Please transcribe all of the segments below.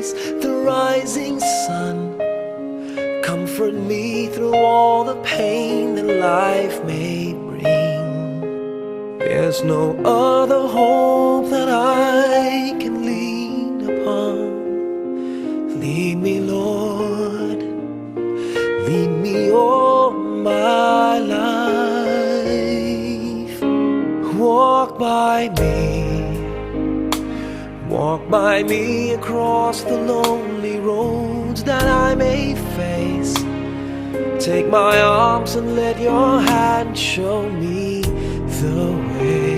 face the rising sun. Comfort me through all the pain that life may bring. There's no other hope that I can lean upon. Lead me, Lord, lead me all my life. Walk by me across the lonely roads that I may face. Take my arms and let your hand show me the way.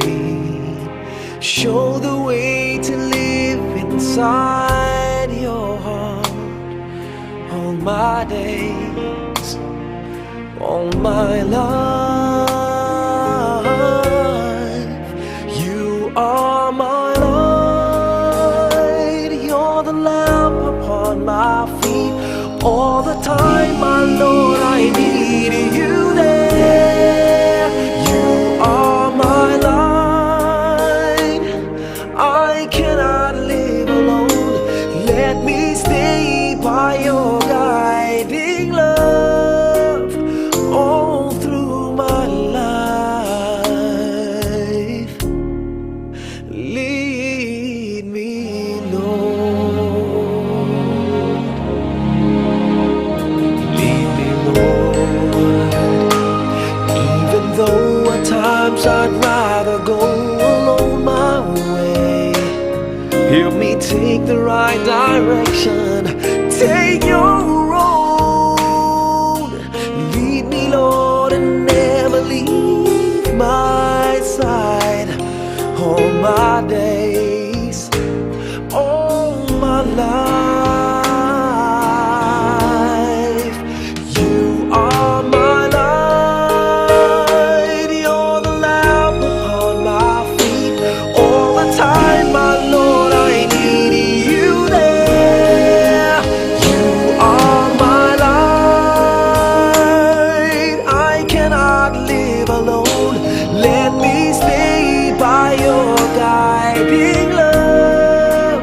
Show the way to live inside your heart all my days, all my life. You are my light, you're the lamp upon my feet. All the time, my Lord, I need you there. You are my light, I cannot live alone. Let me stay by your guiding love all through my life. Lead me, Lord. Lead me, Lord. Even though at times I'd rather go alone my way, help me take the right direction. Take your road. Lead me, Lord, and never leave my side. All my days, all my life. You are my light, you're the lamp upon my feet. All the time, my Lord, I need you there. You are my light, I cannot live alone. Let me stay by your guiding love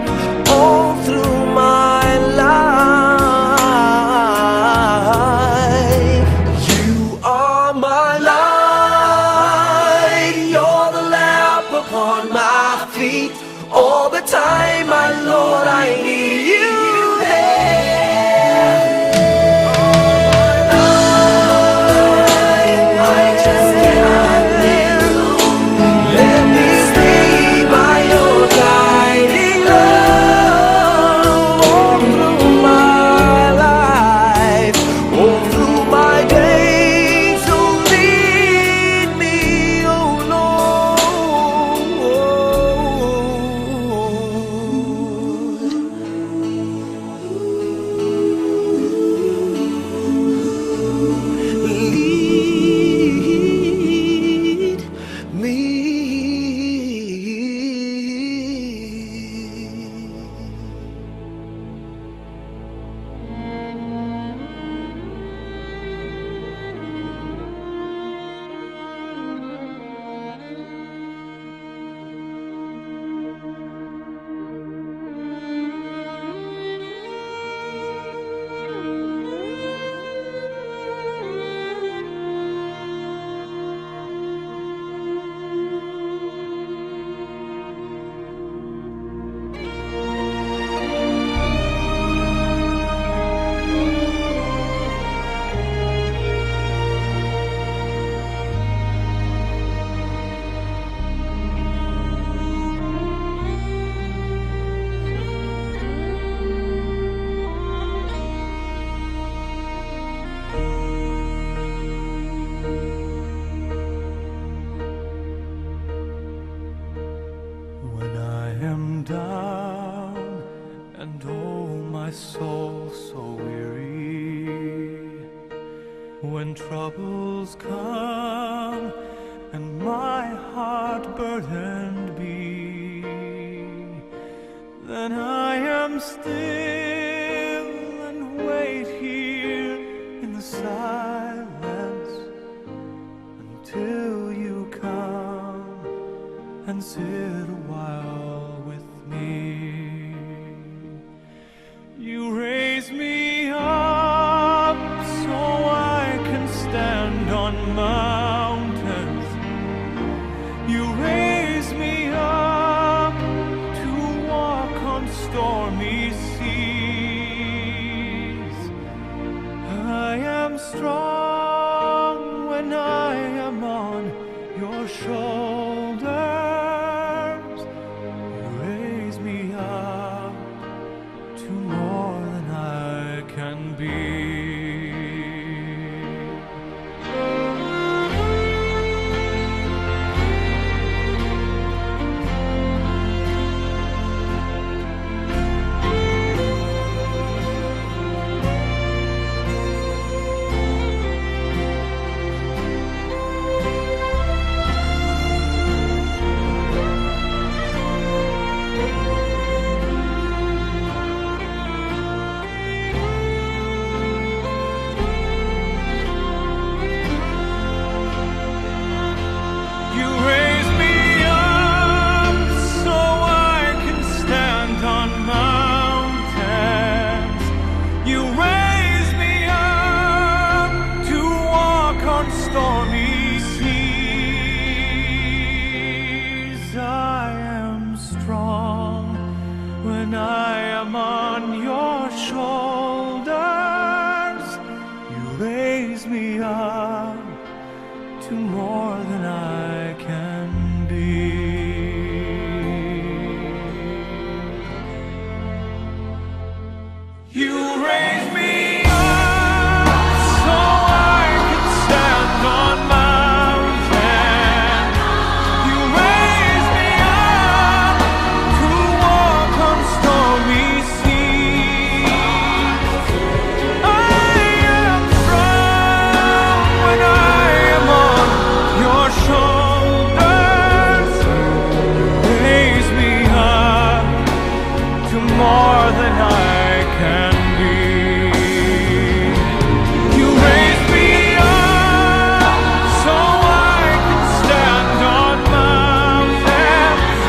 all through my life. You are my light, you're the lamp upon my feet. All the time, my Lord, I need you there. I just cannot live alone. Let me stay by your guiding love all through my life, all through my days. So lead me, oh Lord. Lead me. When I am down and oh my soul so weary, when troubles come and my heart burdened be, then I am still and wait here in the silence until you come and sit a while with me. seas. I am strong when I am on your shoulders. You raise me up to more than I can be. You raise me up so I can stand on mountains. You raise me up to walk on stormy seas. I am strong when I am on your shoulders. You raise me up to more than I can be. You raise me up so I can stand on mountains. You raise me up to walk on stormy seas. I am strong when I am on your shoulders. Raise me up to more than I can be. You raise me up so I can stand on mountains.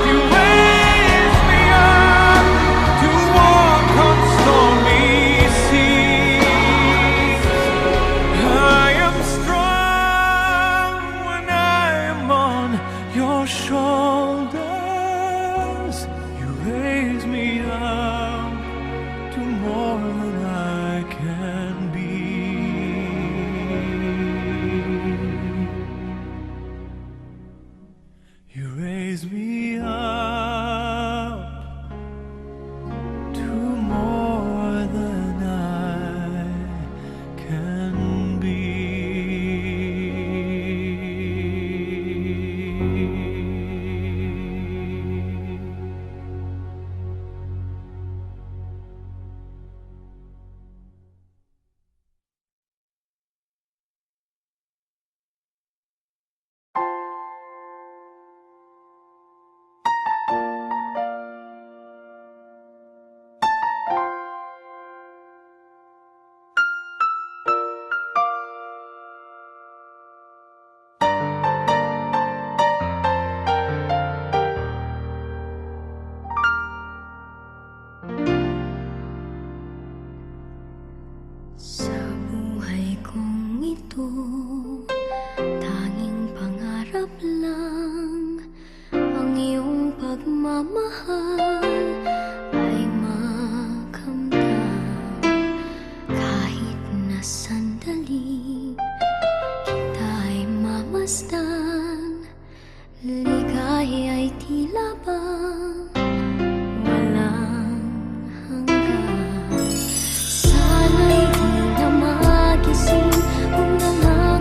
You raise me up to walk on stormy seas. I am strong when I am on your shoulders. You raise me up to more than I can be. You raise me up to more than I can be. Sa buhay kong ito, tanging pangarap lang ang iyong pagmamahal ay makamtan. Kahit na sandali kita'y mamasdan, ligaya'y tila bang walang hanggan. Sana'y di na magising kung nangarap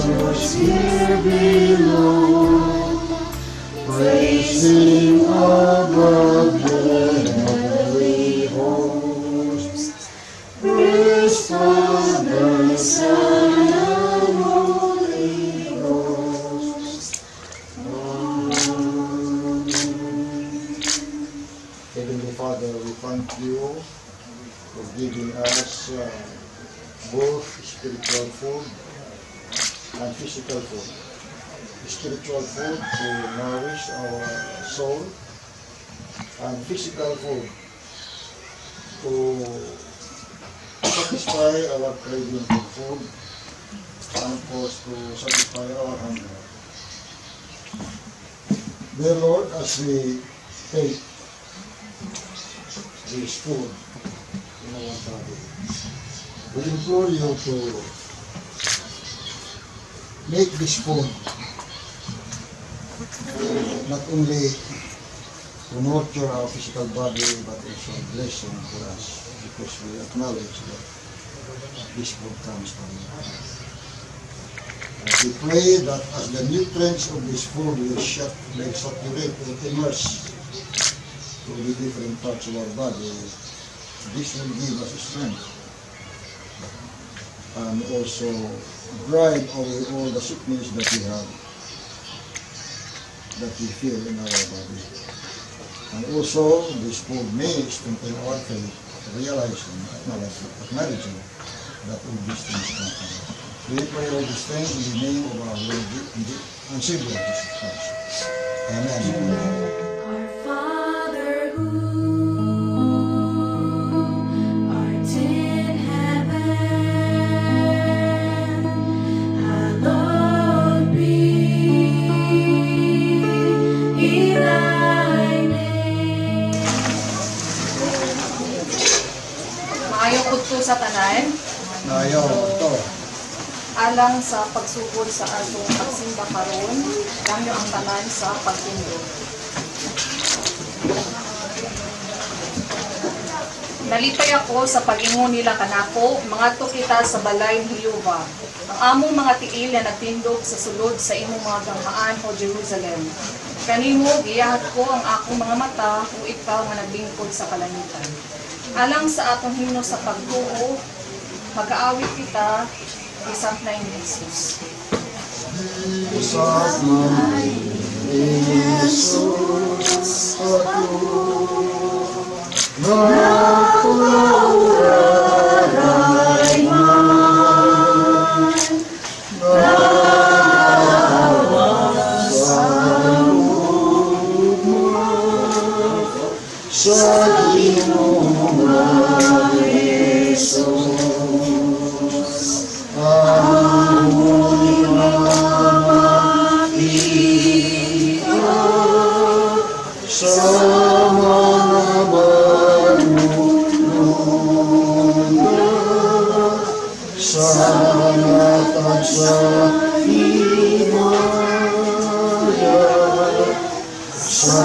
Jesus here below, praising above the heavenly hosts. Praise Father, Son, and Holy Ghost. Amen. Heavenly Father, we thank you for giving us both spiritual food and physical food. Spiritual food to nourish our soul, and physical food to satisfy our craving for food, and of course to satisfy our hunger. Dear Lord, as we take this food in our body, we implore you to make this food not only to nurture our physical body, but also a blessing for us, because we acknowledge that this food comes from you. And we pray that as the nutrients of this food will saturate or immerse to the different parts of our body, this will give us strength and also drive away all the sickness that we have, that we feel in our body. And also, this food may strengthen our faith, realizing, acknowledging that all these things come from God. We pray all these things in the name of our Lord and Savior Jesus Christ. Amen. Our Father who art in heaven, hallowed be thy name. Maayong udto sa tanan, Ayaw ito. alang sa pagsugod sa atong pagsimba karon, gamyo ang tanan sa pagtindog. Nalipay ako sa pag-ingon nila kanako, mga kita sa balay ni Jehova. Ang among mga tiil na nagtindog sa sulod sa imong mga ganghaan o Jerusalem. Kanimo giyahat ko ang akong mga mata o ikaw nga naglingkod sa kalangitan. Alang sa atong himno sa pagtuo, mag-aawit kita, isang na ni Jesus. Isang na Jesus nakularay man, nagawas ang lugmang sa Ginoong Jesus. Ang muling makita sa mga manunod sa mga tagsahimaya sa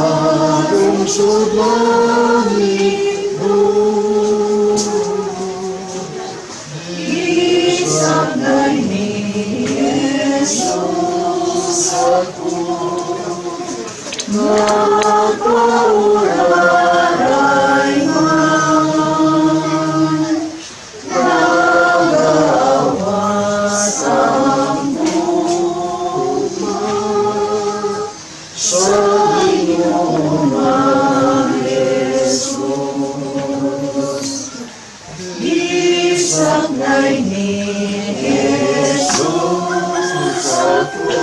lungsod langit doon. Isagnay ni Jesus ako, nakauraray man, nagawas ang lugmang sa Ginoong Jesus. Isagnay ni Jesus ako,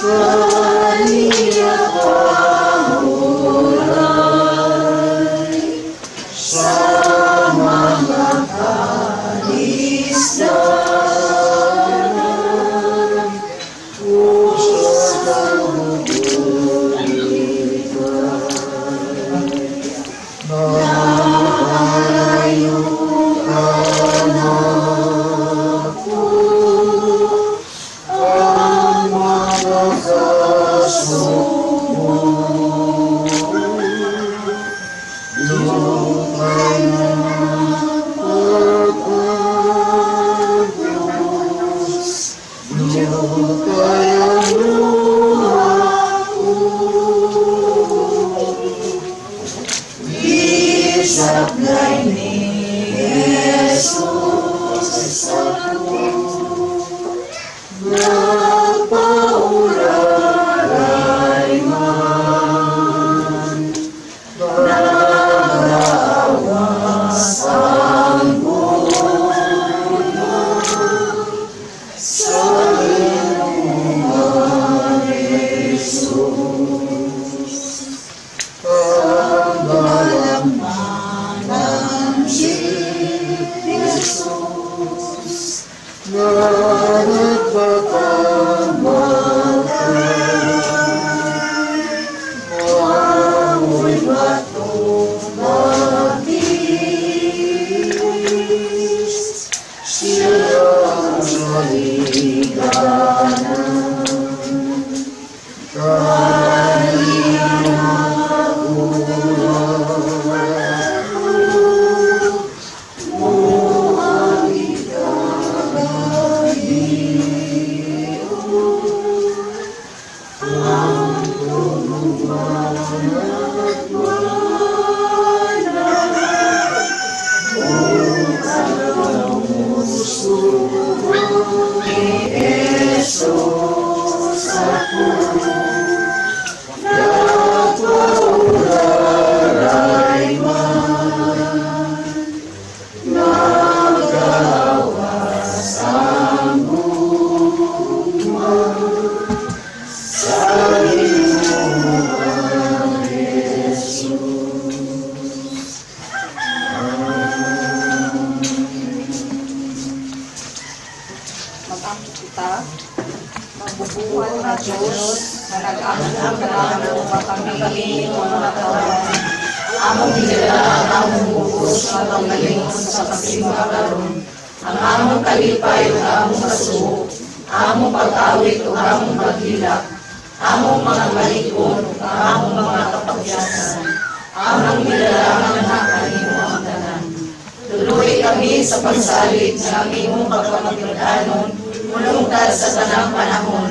kaniya Isablay ni Jesus ako, nagpauraray man, nagawas ang buwan sa iyong mga Jesus. Ang balakman ng Jesus na nagpakamatay, amoy batong matiis, siya ang maliganan. Mag-ampo kita, magbubuhan na Diyos, na nag-ampo na kami mga kawan. Among nila, among bugos, among nalingon sa kasimakaroon. Ang among kalipay, o among kasubo, among pag-awit, o among paghilak, among mga malikon, o among mga kapagyasan. Among nilalangan na kanimo ang tanan. Tuloy kami sa pagsalit ng imong pagpamagdadanon, mulungtad sa tanang panahon,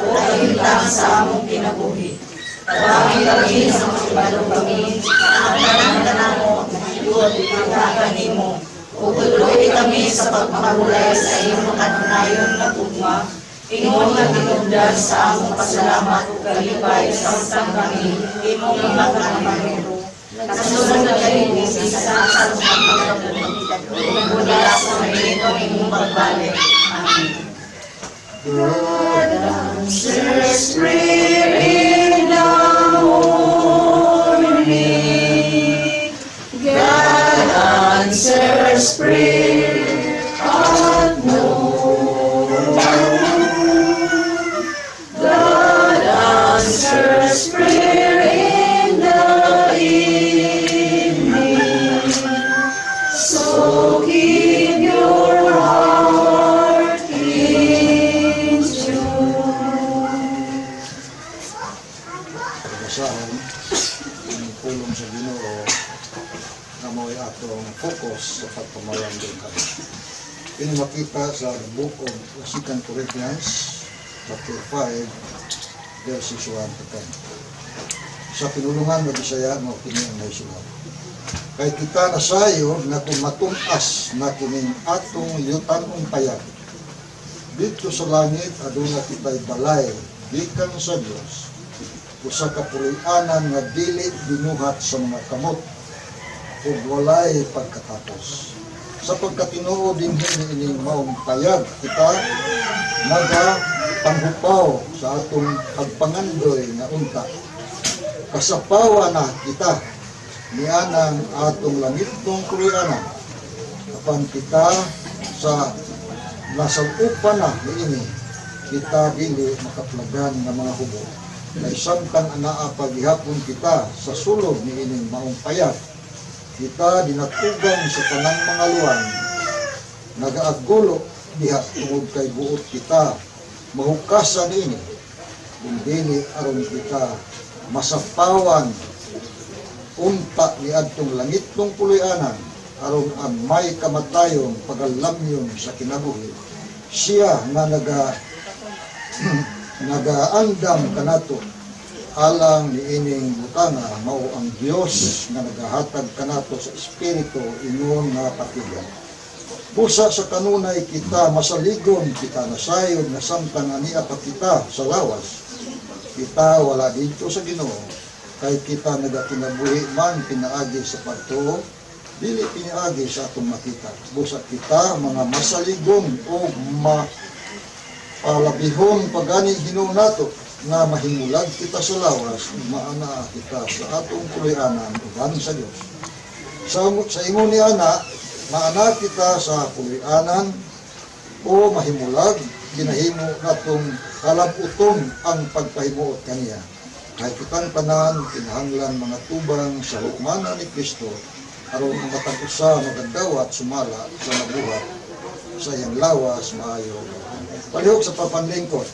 o kahintang sa among kinabuhi. Tawagin kami sa makibalo kami, ang tanang mo, mahilot, ipagkakan mo. O tuloy kami sa pagpapahulay sa iyong katunayon na tugma, ingon na tinugdan sa among pasalamat o kalipay sa usang kami, imong mga kanamahero. Kasunod na kayo ni isa sa pagpapagdadanon, mula sa mahirito imong pagbalik. Amen. God answers prayer in the morning. God answers prayer at noon. God answers prayer in the evening. So keep your heart in tune. Pagkasahon, ang pulong sa Ginoo na mo'y atong focus sa pagpamayan din kami. Ini makita sa book of 2 Corinthians chapter 5 verses 1 to 10. Sa pinulungan na Bisaya mo kini ang naisulat. Kay kita nasayo na kung matunas na kining atong yutanong payag. Dito sa langit aduna kita'y balay gikan sa Dios. Usa ka puloy-anan nga dili binuhat sa mga kamot ug walay pagkatapos. Sa pagkatinuod dinhi ining maong payag kita naga panghupaw sa atong pagpangandoy nga unta. Kasapawa na kita nianang atong langitong puloy-anan. Apan kita sa nasagupan na niini kita dili makaplagan nga mga hubo. Kay samtang anaa paghihapon kita sa sulod ni ining maong payag, kita dinatugan sa tanang mga luwan, nagaagulo diha tungod kay buot kita, mahukasan ini, kung dili aron kita masapawan, unta ni adtong langitong puloy-anan, aron ang may kamatayon pagalamyon sa kinabuhi. Siya nga nagaandam kanato alang niining butanga mao ang Dios nga nagahatag kanato sa espiritu ingon nga patigan. Busa sa kanunay kita masaligon, kita nasayod na samtang ania pa kita sa lawas. Kita wala dito sa Ginoo, kay kita nagakinabuhi man pinaagi sa pagtuo, dili pinaagi sa atong makita. Busa kita mga masaligon o palabihon pagani Ginoo nato nga mahimulag kita sa lawas, maana kita sa atong puloy-anan uban sa Dios. Sa ingon ni ana, maana kita sa puloy-anan o mahimulag, ginahimo natong kalabuton ang pagpahimuot kaniya. Kay kitang tanan kinahanglan mga tubang sa hukmanan ni Kristo aron matag usa magadawa at sumala sa nabuhat sa iyang lawas maayo. Palihog sa papanlingkod.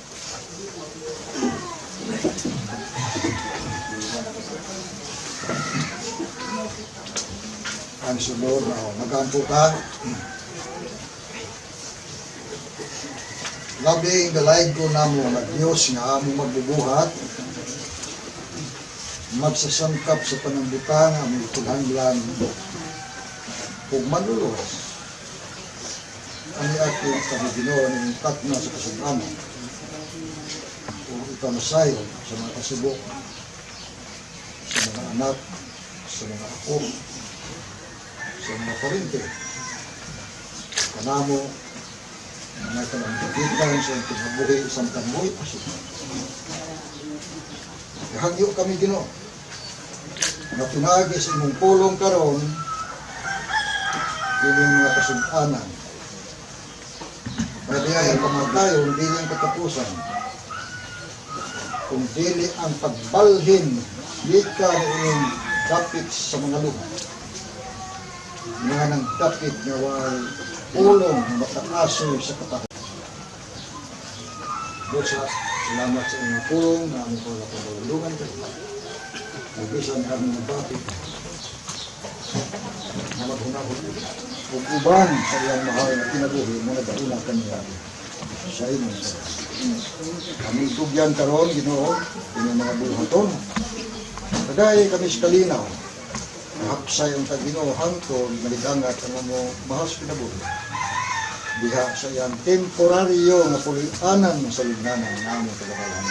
Ang sunod na magampo ka. Labing galay ko namo na Diyos nga amo magbubuhat, magsasangkap sa panambutan ang aming kulhanglan ug manlulos. Ani ating kami Ginoo ng tatna sa kasugama o ikaw nasayo sa mga kasubok, sa mga anak, sa mga ako, sa mga parente, kanamo na kalamdagitan sa pinabuhi isang tamoy pasok. Hagyo kami Ginoo na pinagi sa imong pulong karon dining mga kasug-anan. Pwede ay ang pamatayon, dili ang katapusan. Kung dili ang pagbalhin, lika ng dapit sa mga luha. Nga ng dapit nga way ulong na matakasoy sa katahon. Dosa, salamat sa inyong pulong na aming pagpapalulungan kayo. Nagisan kami ng dapit na maghunahon. Ug uban sa iyang mahal na kinabuhi mo na dauna kaniya sa inyo. Kami tugyan karon Ginoo inyong mga buhaton. Kagaya kami sa kalinaw. Hapsay ang Ginoo hangtod maligangat ang mo mahas kinabuhi. Diha sa iyang temporaryo nga pulianan sa lugnanan nga among kagalahan.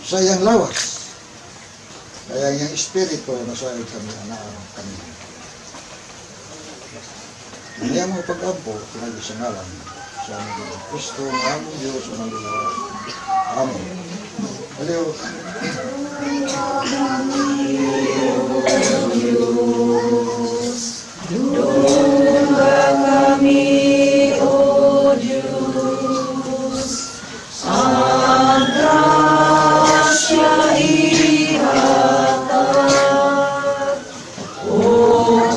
Sa iyang lawas. Kaya iyang espiritu na sa kami anaan kami. Hindi ang mga pag-ampo, pinagi sa ngalan sa aming Kristo, ang aming Diyos, ang aming Lord. Amen. Aliw. Dumba kami, O Diyos, ang grasya ihatag, upang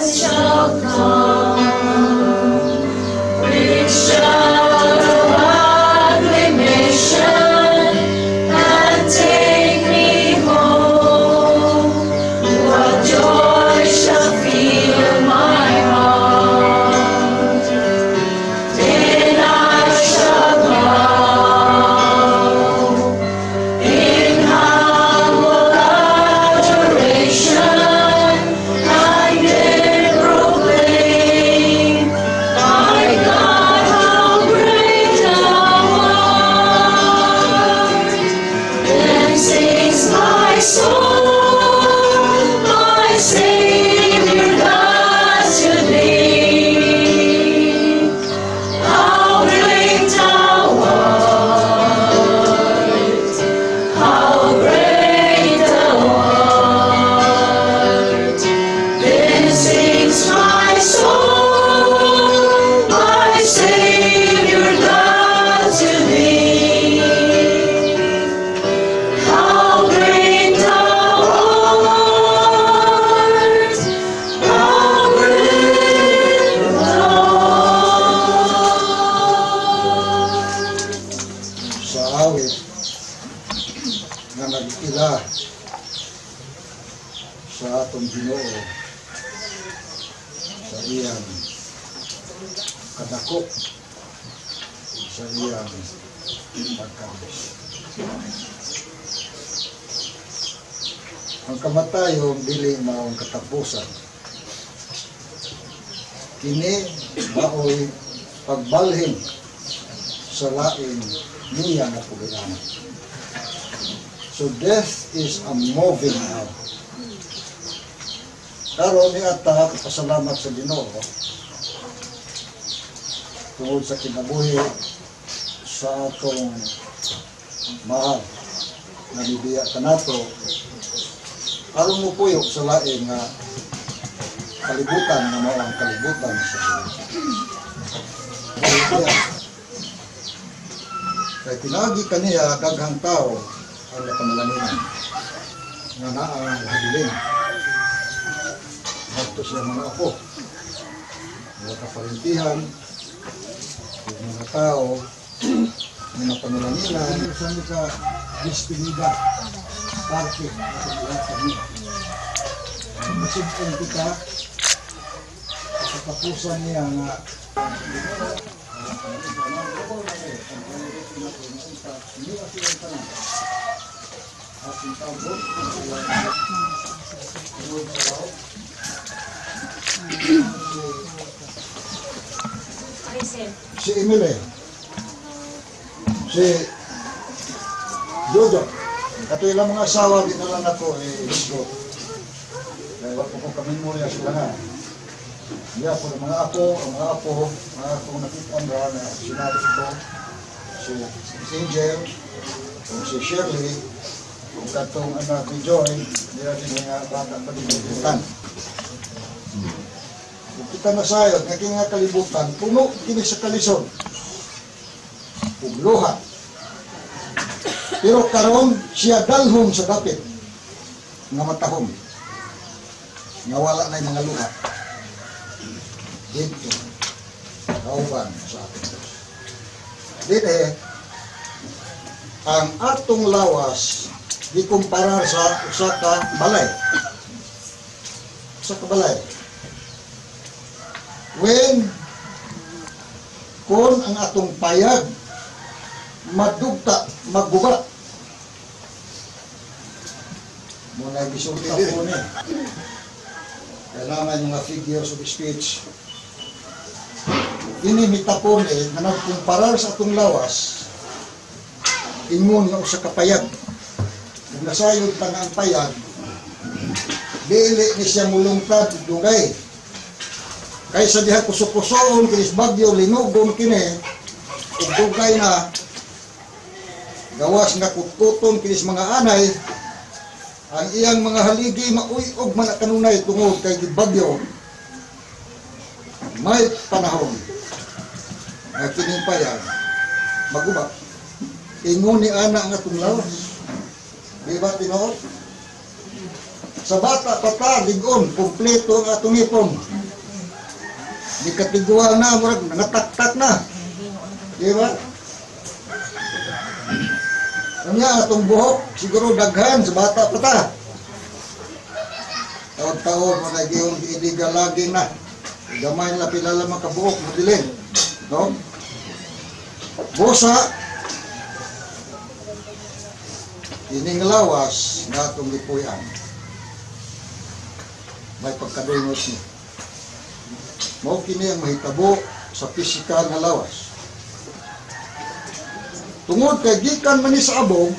Christ shall come, with shadow acclamation, and take me home. What joy shall fill my heart, then I shall bow in humble adoration, and then proclaim, my God, how great thou art. Then sings my soul, my Savior God to thee. How great thou art, how great thou art. Then sings my soul, my Savior God to thee. How great thou art, how great thou art. Sa awit nga nag-ila sa atong Ginoo sa iyang kadakop sa iyang pagkabis. Ang kamatayon dili maong katapusan. Kini maoy pagbalhin sa lain niya nga pagkailangan. So death is a moving out. Karon ni ata pasalamat sa Ginoo tungod sa kinabuhi sa atong mahal na bibiya kanato aron mo puyo sa lain nga kalibutan nga mao ang kalibutan sa Ginoo. Kaya tinagi kaniya daghang tao ang napanalangin nga naa ang habilin. Ito siya mga apo, mga kaparintihan, yung mga tao, mga panalanginan, saan ka dispinida, parke, sa lahat kami. Masipin kita, sa tapusan niya nga, ating tawag, si Emile, si Jojo, kato ilang mga asawa din na lang ako, Isko. Dahil wala po kami muna sila nga. Hindi po ang mga apo, mga akong nakita na sinabi ko, si Angel, si Shirley, kung katong anak ni Joy, hindi natin mga bata pa din kalibutan. Kung kita nasayod, nga kalibutan, puno kini sa kalison. Pugluha. Pero karon siya dalhom sa dapit nga matahom. Nga wala na yung mga luha. Dito, kauban sa ating Diyos. Dito ang atong lawas dikumpara sa usa ka balay. Usa ka balay. When kung ang atong payag madugta, magguba. Muna gisulta po ni. Kailangan yung mga figures of speech. Inimita po ni na nagkumparar sa atong lawas ingon nga usa ka payag. Kung nasayod pa nga ang payag, dili ni siya mulungtad dugay. Kaysa diha kusok-kusoon, kinis bagyo, linugon kini, ug dugay na, gawas nga kutkuton, kinis mga anay, ang iyang mga haligi mauyog man kanunay tungod kay bagyo, may panahon na kining payag, maguba. Ingon ni ana ang atong lawas. Di ba, Tinood? sa bata pata ligon kompleto ang atong ipon. Di katiguan na murag nangatak-tak na. Di ba? Kanya atong buhok siguro daghan sa bata pata. Taon-taon mo nag-iong iligal lagi na. Gamay na pilala makabuhok mo dilin. No? Busa ining lawas na atong lipuyan. May pagkadungos ni. Mao kini ang mahitabo sa pisikal nga lawas. Tungod kay gikan man ni sa abog,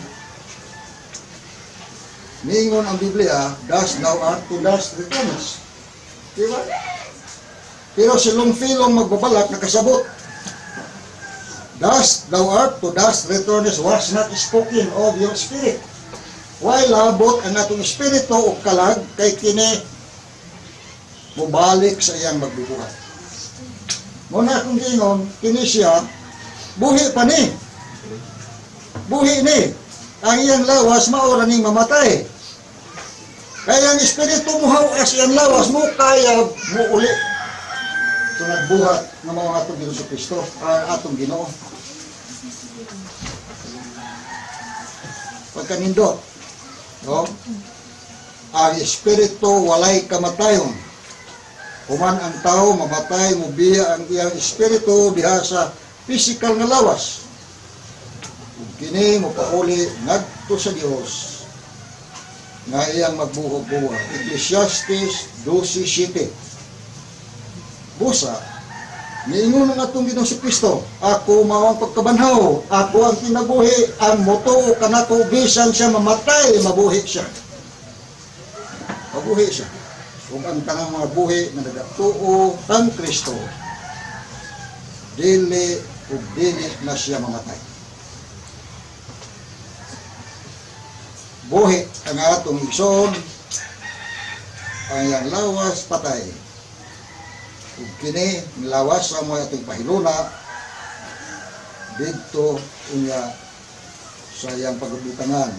niingon ang Biblia, dust thou art to dust returns. Diba? Pero si Longfilong magbabalak nakasabot. Dust thou art to dust returns was not spoken of your spirit. Why labot ang atong espiritu o kalag kay kini mubalik sa iyang magbubuhat. Muna akong gingon, kini siya, buhi pa ni. Buhi ni. Ang iyang lawas, maura ning mamatay. Kaya ang espiritu mo as iyang lawas mo, kaya mo uli. So nagbuhat ng mga atong Ginoo sa Kristo, atong Ginoo. Pagkanindot, no? Ang espiritu walay kamatayon. Human ang tao, mamatay, mubiya ang iyang espiritu diha sa physical nga lawas. Ug kini mopauli ngadto sa Dios nga iyang magbuhog-buhog. Ecclesiastes 12:7. Busa, niingon ang atong Ginoo si Kristo, ako mao ang pagkabanhaw, ako ang kinabuhi, ang motuo kanako bisan siya mamatay, mabuhi siya. Mabuhi siya. Kung ang tanang mga buhi na nagatuo ang Kristo, dili o dili na siya mamatay. Buhi ang atong igsoon, ang iyang lawas patay. Ug kini lawas sa mga atong pahiluna didto unya sa iyang pagbutangan.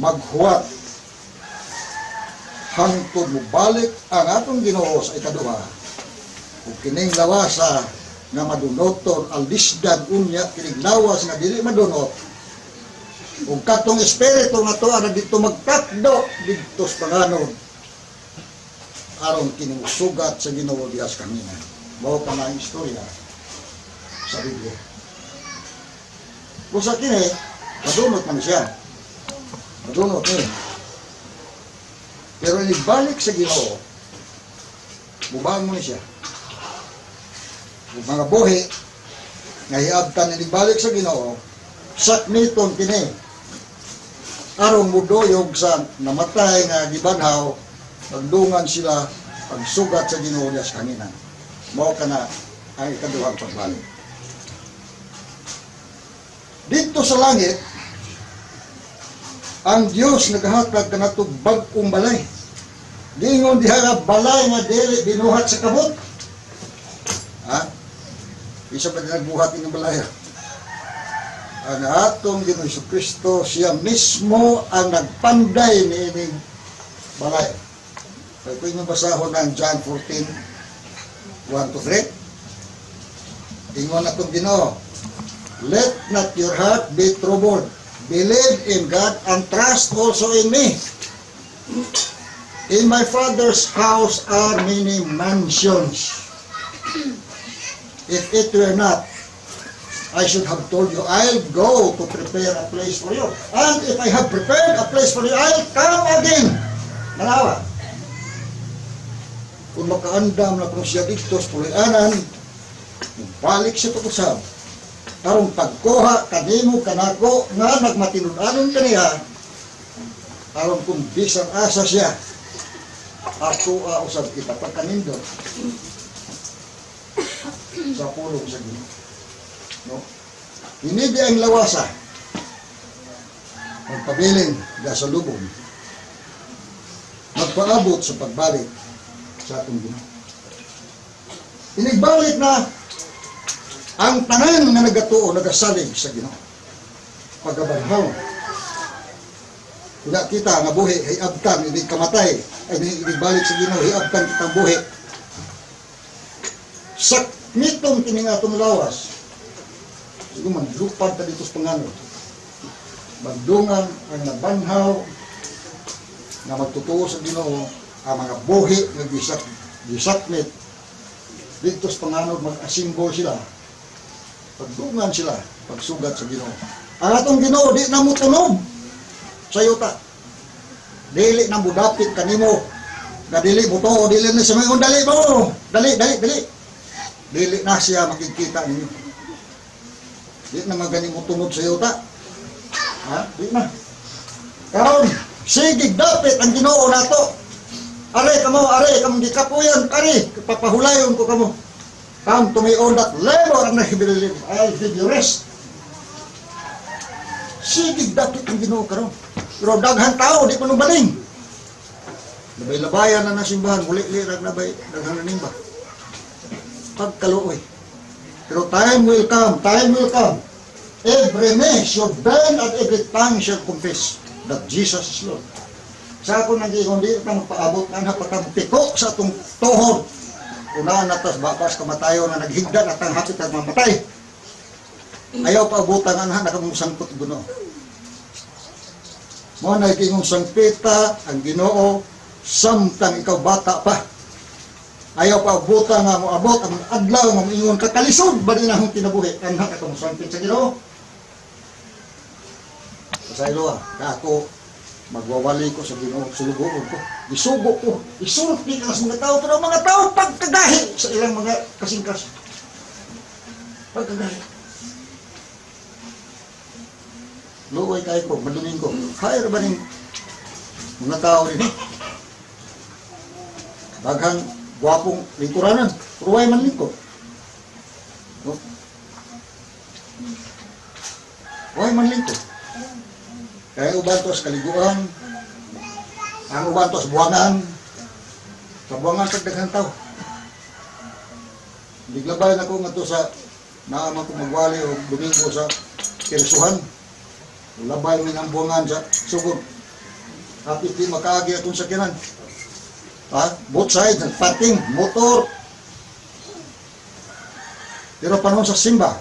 Maghuwat hangtod mo balik ang atong Ginoo sa ikaduha. Ug kining lawasa nga madunoton alisdan unya kining lawas nga dili madunot. Ug katong espiritu nga tuwa na dito magtakdo didto sa panganod aron kining sugat sa Ginoo diha sa kanina. Mao pa na ang istorya sa Biblia. Busa kini madunot man siya. Madunot ni. Pero ibalik sa Ginoo, bubangon mo siya. Kung mga buhi, nga iabtan ibalik sa Ginoo, sakniton kini. Arong mudoyog sa namatay nga gibanhaw, pagdungan sila, pagsugat sa Ginoo niya sa kanina. Mao ka na ang ikaduhang pagbalik. Dito sa langit, ang Dios naghatag kanatog bag-ong balay. Gingon diha nga balay nga dili binuhat sa kabot. Ha? Isa pa din nagbuhat ng balay. Ang atong Ginoo Kristo, siya mismo ang nagpanday ni ining balay. Kaya kung inyong basahon ng John 14:1-3, ingon atong Ginoo, let not your heart be troubled. Believe in God and trust also in me. In my Father's house are many mansions. If it were not, I should have told you, I'll go to prepare a place for you. And if I have prepared a place for you, I'll come again. Nalawa. Kung makaandam na kung siya dito sa pulianan, balik siya pag-usap. Karong pagkuha kanimo kanako nga nagmatinud-anon kaniya aron kung bisan asa siya ato usab kita pagkanindot sa pulong sa Ginoo, no? Hindi ang lawasa magpabiling da sa lubong magpaabot sa pagbalik sa atong Ginoo. Inigbalik na ang tanan nga nagatuo, nagasalig sa Ginoo. Pagabanhaw. Kung kita nga buhi, hiabtan, hindi kamatay, ay hindi balik sa Ginoo, hiabtan kitang buhi. Sakmitong kini nga itong lawas. Sige man, lupad ta dito sa panganod. Bandungan ang nabanhaw na magtutuo sa Ginoo, ang mga buhi nga gisakmit dito sa panganod, mag-asimbol sila, pagdungan sila, pagsugat sa Ginoo. Ang atong Ginoo di na mo tunog sa yuta. Dili na mo dapit kanimo. Na dili mo to, dili na siya mayon, dali mo. Dali. Dili na siya makikita ninyo. Di na magani mo tunog sa yuta. Ha? Di na. Karon, sige dapit ang Ginoo nato. Are kamo di kapuyan, papahulayon ko kamo. Come to me on that level and I'll give you rest. Sige dapit ang Ginoo karon. Pero daghan tao, di pa nung baling. Labay-labayan na nasimbahan, muli-lirag na bay, daghan na nimba. Pagkaluoy. Pero time will come. Every knee shall bend and every tongue shall confess that Jesus is Lord. Sa ako nag-iikon, di pa magpaabot na napatampiko sa itong tuhod. Unahan na tas babas kamatayo na naghigda at ang hapit at mamatay. Ayaw pa abutan nga nakamusangkot Ginoo. Mo na ikingong sangpita ang Ginoo samtang ikaw bata pa. Ayaw pa abutan nga mo abot ang adlaw nga moingon kakalisod ba din akong kinabuhi kanha ka musangpit sa Ginoo. Sa ilo ako magwawali ko sa Ginoo, sulugoon ko, isugo ko, isulti ka sa mga tao, pero mga tao pagkagahi sa ilang mga kasingkas. Pagkagahi. Luway kayo ko, maduming ko. Kaya ba rin mga tao rin? Daghang gwapong lingkuranan, ruway man lingko. No? Ruway man lingko. Kaya uban to sa kaliguan, ang uban to sa buwangan, sa daghang tao. Biglabay na ko nga to sa naaman ko magwali o Domingo sa Kirisuhan. Labay mo ng buwangan sa sugod. Kapit di makaagi akong sakyanan. Both sides, parking, motor. Pero panahon sa simba,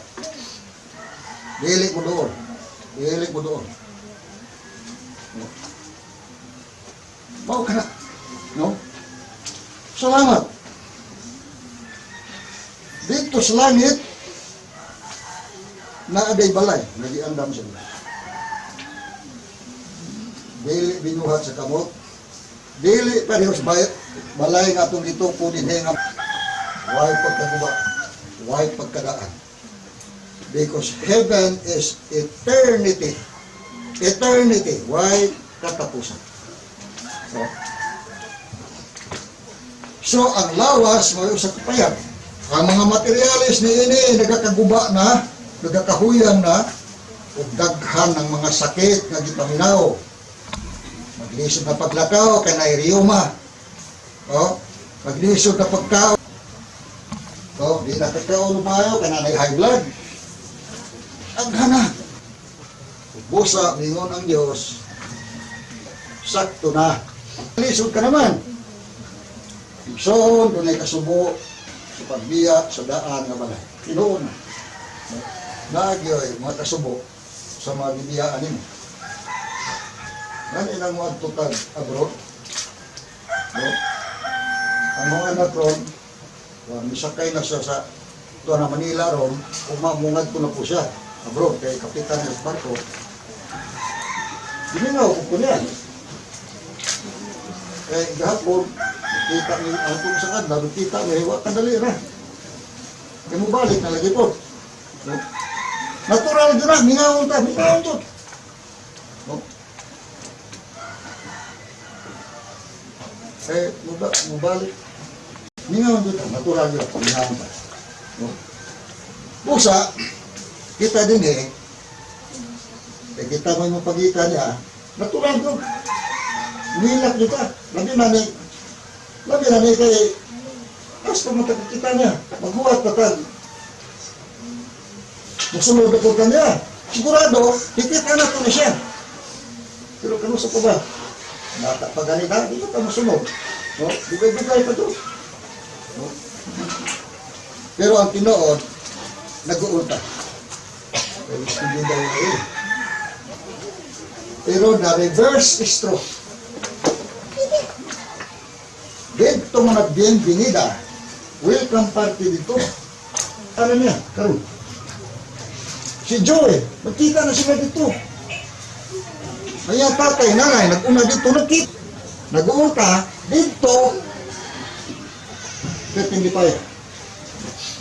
dili mo doon. Mau ka na. No? Salamat. Dito sa langit, naaday balay, nagiandam sila. Dili binuhat sa kamot. Dili parehas balay nga itong dito kunin nga. Why pagkaguba? Why pagkadaan? Because heaven is eternity. Eternity. Why katapusan? So ang lawas mo sa kapayan. Ang mga materialis ni ini nagakaguba na, nagakahuyang na, ug daghan ng mga sakit nga gipaminaw. Maglisod na paglakaw kanay rheuma. Maglisod na pagkaw. Di na pagkaw lumayo kanay high blood. Aghana. Busa ningon ang Dios. Sakto na. Lisod ka naman. Ibson, dunay kasubo sa pagbiya sa daan nga balay. Tinuon na. Nagyoy, mga kasubo sa mga bibiyaan nimo. Yan ilang mga tutag abroad. No? Ang mga anak ron, misakay na siya sa ito na Manila ron, umamungad ko na po siya abroad kay kapitan ng barko. Diningaw ko niya. Kaya gahapon, kita ni atong sa kadla, kita ni hiwa kadali na. Kaya mo balik na lagi po. No? Natural din na, mingawon to. No? Mo balik. Mingawon to, natural din na, mingawon ta. No? Pusa, kita din kita mo yung pagkita niya, natural to. Nilak nyo ka. Labi na ni kay basta matagkita niya. Maghuwat patag. Musunod ako ka niya. Sigurado, hikita na ito na siya. Pero kanusa pa ba? Bata pa ganita, di ba masunod? No? Dugay-dugay pa to. No? Pero ang tinuod, nag-uulta. Hindi daw yun. Pero the reverse is true. Dito mo nag-bienvenida, welcome party dito. Ano niya, karon? Si Joey, magkita na sila dito. Kaya tatay, nanay, nag-una dito, nagkita. Nag-uulta, dito. Kaya hindi pa yan.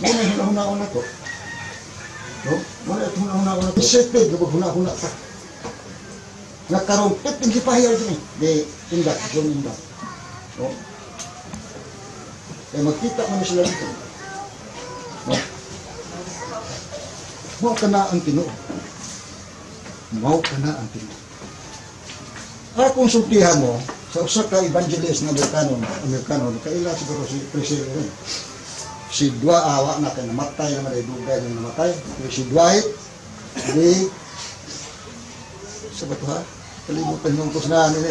Muna huna-huna ko. No? Muna huna-huna ko. Isipid, huna-huna ka. Nagkaroon, hindi pa yan din. Di, tindak, yung tindak. No? Kaya magkita mo na sila dito. No? Mao ka na ang tinuod. Mao ka na ang tinuod. Kung sultihan mo, sa usa ka evangelist na Amerikano, kaila siguro si Priscilla rin. Si awa na kay namatay naman ay dugay na namatay. Si Dwight, di, sa bato ha? Kalimutan yung kusnahan nila.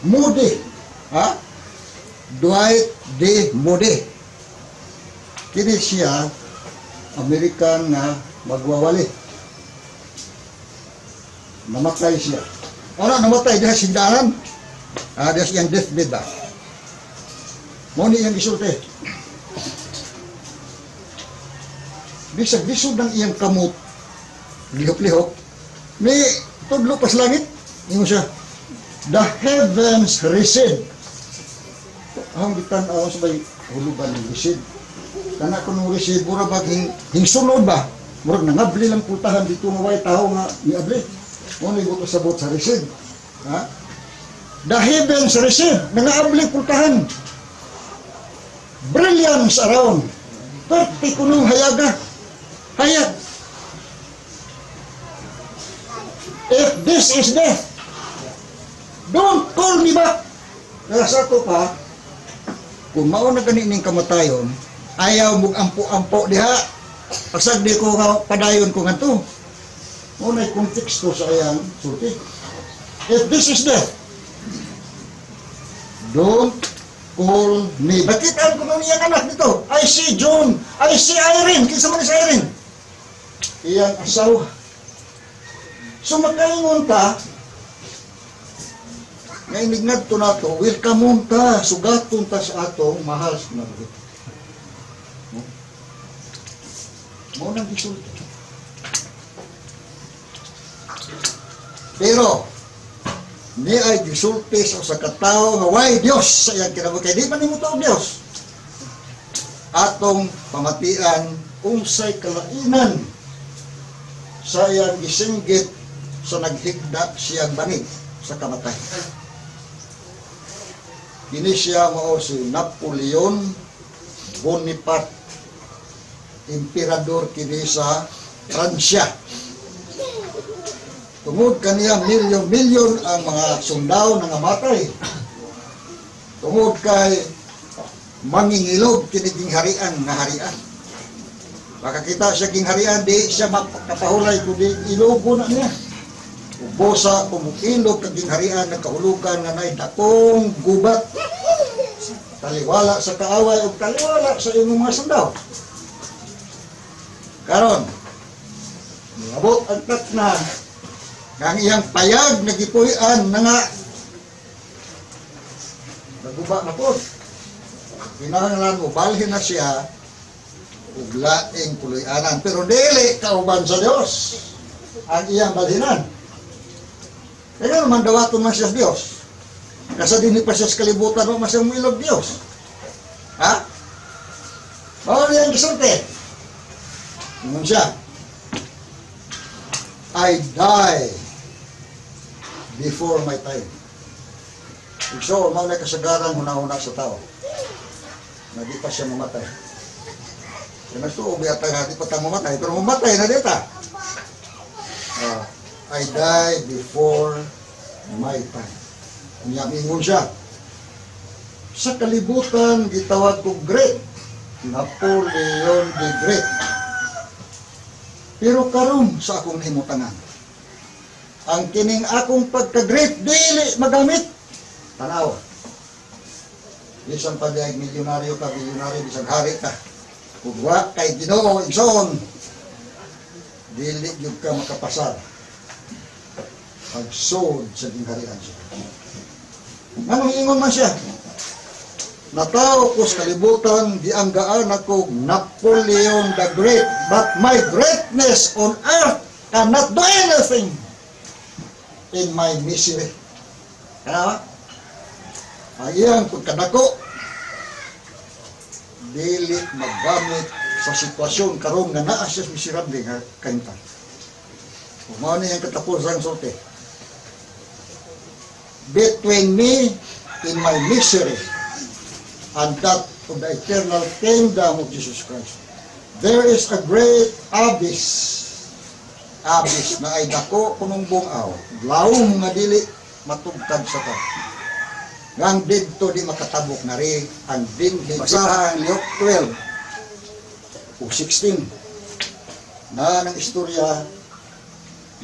Moody, ha? Dwight D. Moody. Kini siya, American na magwawali. Namatay siya. Ano, namatay diha sindahan. Diha siyang deathbed ba? Muni yung isulti. Bisag-bisog ng iyang kamot, lihok-lihok, may tudlo pa sa langit. Yung siya, the heavens recede. Ang bitan awan sa bay hulugan ng recede. Kana ko nung recede, mura ba hingsunod ba? Mura nangabli lang pultahan dito maway tao nga niabli. Muna yung buto sabot sa recede. Ha? The heavens recede, nangabli pultahan. Brilliance around. 30 kunong hayaga. Hayag. If this is death, don't call me back. Kaya sa ito pa, kung mauna ganining kamatayon, ayaw mong ampo-ampo diha. Pagsag di ko nga padayon ko nga ito. Una'y konteksto sa ayang sulti. If this is death, don't call me. Bakit ang kuno niyang anak dito? I see John. I see Irene. Kinsa man si Irene? Iyang asawa. So magkaingon ta, nga inignad to na to, welcome ta, sugaton ta sa atong mahal na buhit. Mo nang gisulti. Pero, ni ay gisulti sa katao nga way Dios sa iyang kinabuhi. Di man nimo taog Dios. Atong pamatian unsay kalainan sa iyang gisinggit sa naghigda siyang banig sa kamatay. Kini siya mao si Napoleon Bonaparte, emperador kini sa Pransya. Tungod kaniya milyon-milyon ang mga sundao na namatay. Tungod kay mangingilog kini harian nga harian. Makakita siya gingharian, di siya makapahulay kundi ilogo na niya. Ubosa, kumukilog kag gingharian na kahulugan nga nay dakong gubat. Taliwala sa kaaway o taliwala sa imong mga sundao. Karon, niabot ang tatna ang iyang payag nagipuy-an na nga naguba na po. Kinahanglan mo, balhin na siya ug laing kuloy-anan. Pero dili kauban sa Dios ang iyang balhinan. Kaya naman dawaton man siya sa Dios. Kasi din pa siya sa kalibutan mo masang ilog Dios. Ha? Bawal niyang gisulti. Ingon siya, I die before my time. So, mao na kasagaran huna-huna sa tao. Na di pa siya mamatay. Kaya nagsuog yata nga di pa tayo mamatay, pero mamatay na dita. I die before my time. Mingon siya. Sa kalibutan, gitawag ko great. Napoleon the Great. Pero karon sa akong himutangan, ang kining akong pagka-great dili magamit. Tanaw. Bisan pa diay milyonaryo ka, bilyonaryo, bisag hari ka. Kung wa kay Ginoo igsoon, dili gyud ka makapasar. Pagsod sa gingharian siya. Nganong ingon man siya? Natao ko sa kalibutan, di ang gaan ako Napoleon the Great, but my greatness on earth cannot do anything in my misery. Kaya, ang iyang pagkadako, dili maggamit sa sitwasyon karong nga naa siya miserable nga kaintan. Kumao na yung katapusan sulti. Between me in my misery and that of the eternal kingdom of Jesus Christ, there is a great abyss. Abyss na ay dako kunong bungaw, laom nga dili matugtad sa ta. Ngang dito di makatabok na rin ang dinhi sa Luke 12 o 16 na ng istorya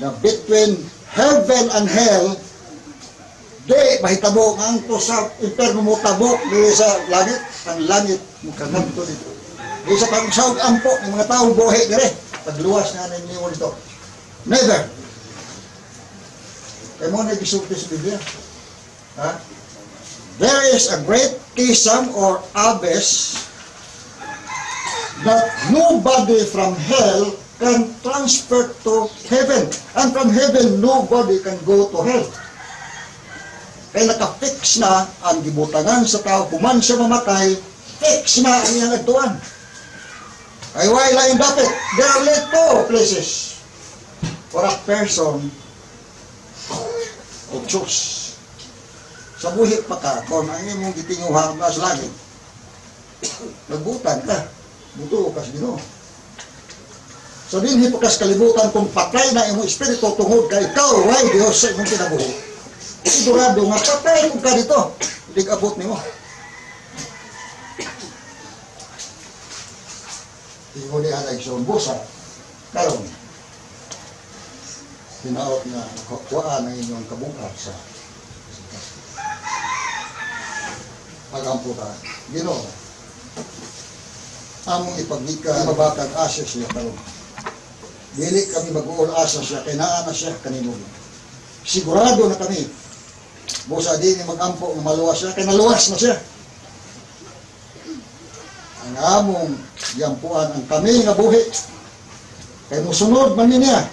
na between heaven and hell di mahitabo ang to sa imperno mo tabok dili sa langit, ang langit mo kanadto dito. Di sa pagsawag ampo ng mga taong buhay dire pagluwas na ninyo dito. Never. E mo na gisulti sa Biblia. Ha? There is a great chasm or abyss that nobody from hell can transfer to heaven. And from heaven, nobody can go to hell. Kaya nakafix na ang gibutangan sa tao. Kuman siya mamatay, fix na ang iyang agtuan. Ay wala yung dapat. There are only two places for a person to choose. Sa buhit pa ka, kung ang imong gitinguhan na sa langit, nagbutan ka, buto ka sa Ginoo. So dinhi pa ka sa kalibutan, kung patay na imong espiritu tungod ka ikaw, why Diyos sa imong kinabuhi. Sigurado nga patay kung ka dito, hindi abot nimo. Tingod ni Hanay sa busa, karon hinaot na kuhaan ang inyong kabungkat sa agampo ka, Ginoo. Among ipagdika, mabakag asa siya karon. Dili kami mag-uol asa siya, kay naa na siya kanimo. Sigurado na kami. Busa din ni mag-ampo na maluwas siya, kay naluwas na siya. Ang among yampuan ang kami nga buhi. Kay musunod man niya.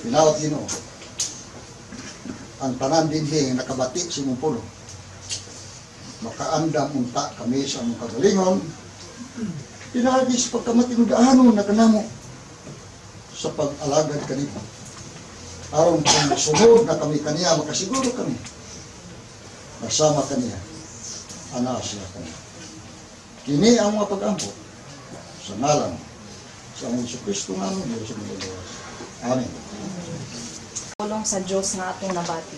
Pinawat Ginoo. Ang tanan dinhi nga nakabati sa imong pulo. Makaandam unta kami sa among kagalingon. Pinagis pagkamatinudaanon na kanamo sa pag-alagad kanito. Aron kung sunod na kami kaniya, makasiguro kami. Nasama kaniya, ana siya kaniya. Kini ang mga pag-ampo sa ngalan sa among Jesucristo nga among Diyos sa mga Diyos. Amen. Tulong sa Diyos nga atong nabati.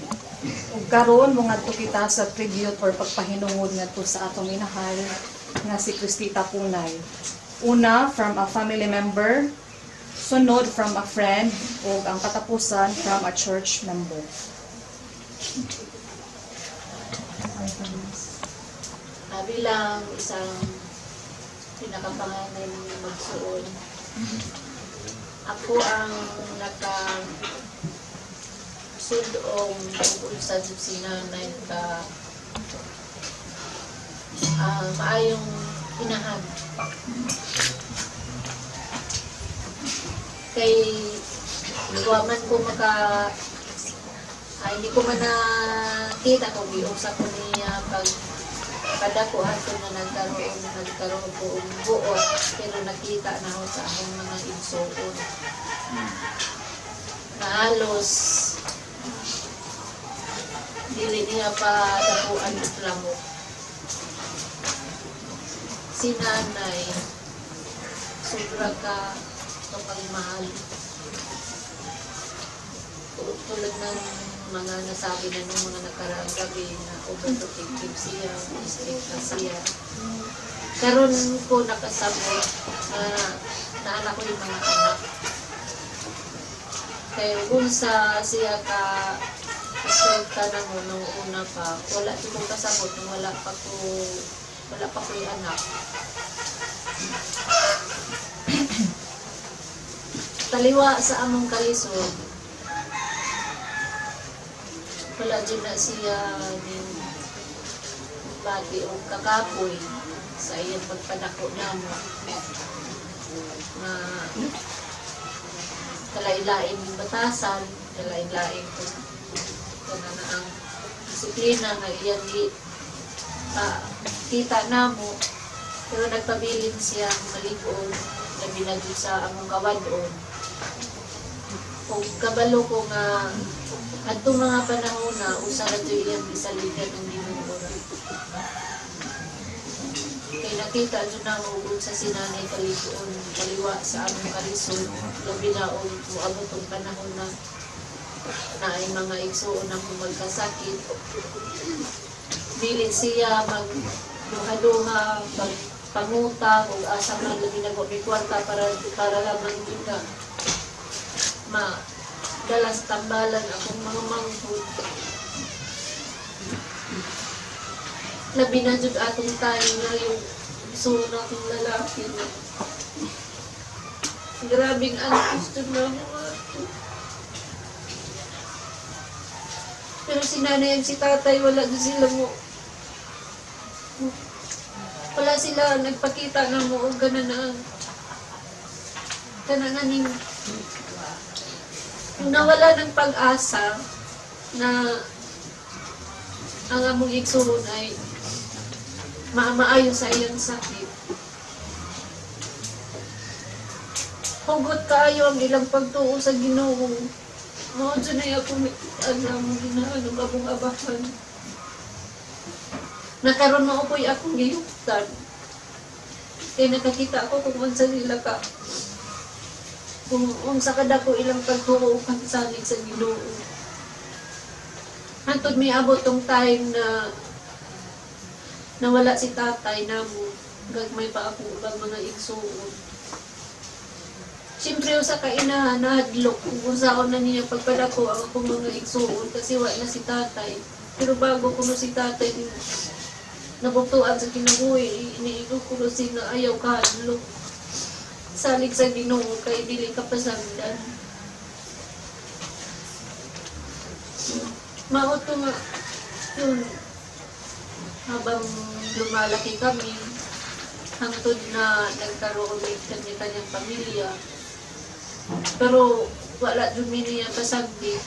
Ug karon mga kita sa tribute or pagpahinungod ngadto sa atong minahal nga si Cristita Punay. Una from a family member, sunod from a friend, ug ang katapusan from a church member. Bilang isang pinakapanganay ng magsuon, ako ang sudong tungkol sa sinanay ka maayong inahan. Kay waman ko hindi ko man nakita kung iusap ko niya pag kada ko ato na nagkaroon ko buot, pero nakita na ako sa akong mga igsoon na halos dili niya pa dapuan ng plamo. Si nanay, sobra ka kapagmahal. Tulad ng mga nasabi na nung mga nakaraang gabi na overprotective siya, strict na siya. Karon ko nakasabot na anak ko yung mga anak. Kaya kung sa siya ka aspekta na mo nung una pa, wala ko kong kasabot nung wala pa ko yung anak. Taliwa sa among kalisod, wala dyan na siya ng bati o kakapoy sa iyang pagpadako namo na kalain-laing batasan, kalain-laing na ang disiplina nga iyan kita namo, pero nagpabilin siya malig-on na binagyo sa among kawadon. O kabalo ko nga adtong mga panahon na usa ra to iyang bisaligan ng Ginoo. Kay nakita nyo na ugod sa sinanay kalituon kaliwa sa among kalisod, labi na o muabot ang panahon na ay mga igsuon ang magkasakit. Dili siya magduha-duha, pangutang o asa man labi na may kwarta para lamang kita dalas tambalan akong mga manghod. Labi na jud atong tayo na yung suno akong lalaki na grabing gusto na mo ato. Pero si nanay at si tatay wala din sila mo. Wala sila nagpakita na mo o gananaang kanananing nawala ng pag-asa na ang among igsuon ay maayo sa iyang sakit. Hugot kaayo ang ilang pagtuo sa Ginoo. Mao dyan ay ako alam mo ginaano kabong abahan. Nakaroon mo ako'y akong giyuktan. Kaya nakakita ako kung unsa nila ka. Kung unsa kada ko ilang pagtuo kang salig sa Ginoo. Hantod may abot tong time na nawala si tatay namo, gagmay pa ako ubang mga igsuon. Siyempre usa ka inahan nahadlok kung unsaon na niya pagpadako ang akong mga igsuon kasi wala na si tatay. Pero bago kuno si tatay nabuktuan sa kinabuhi, iniigo ko na ayaw kahadlok. Salig sa Ginoo kay dili ka pasagdan. Mao to nga yun habang lumalaki kami hangtod na nagkaroon ng kanya-kanyang pamilya. Pero wala jud mi niya pasagdi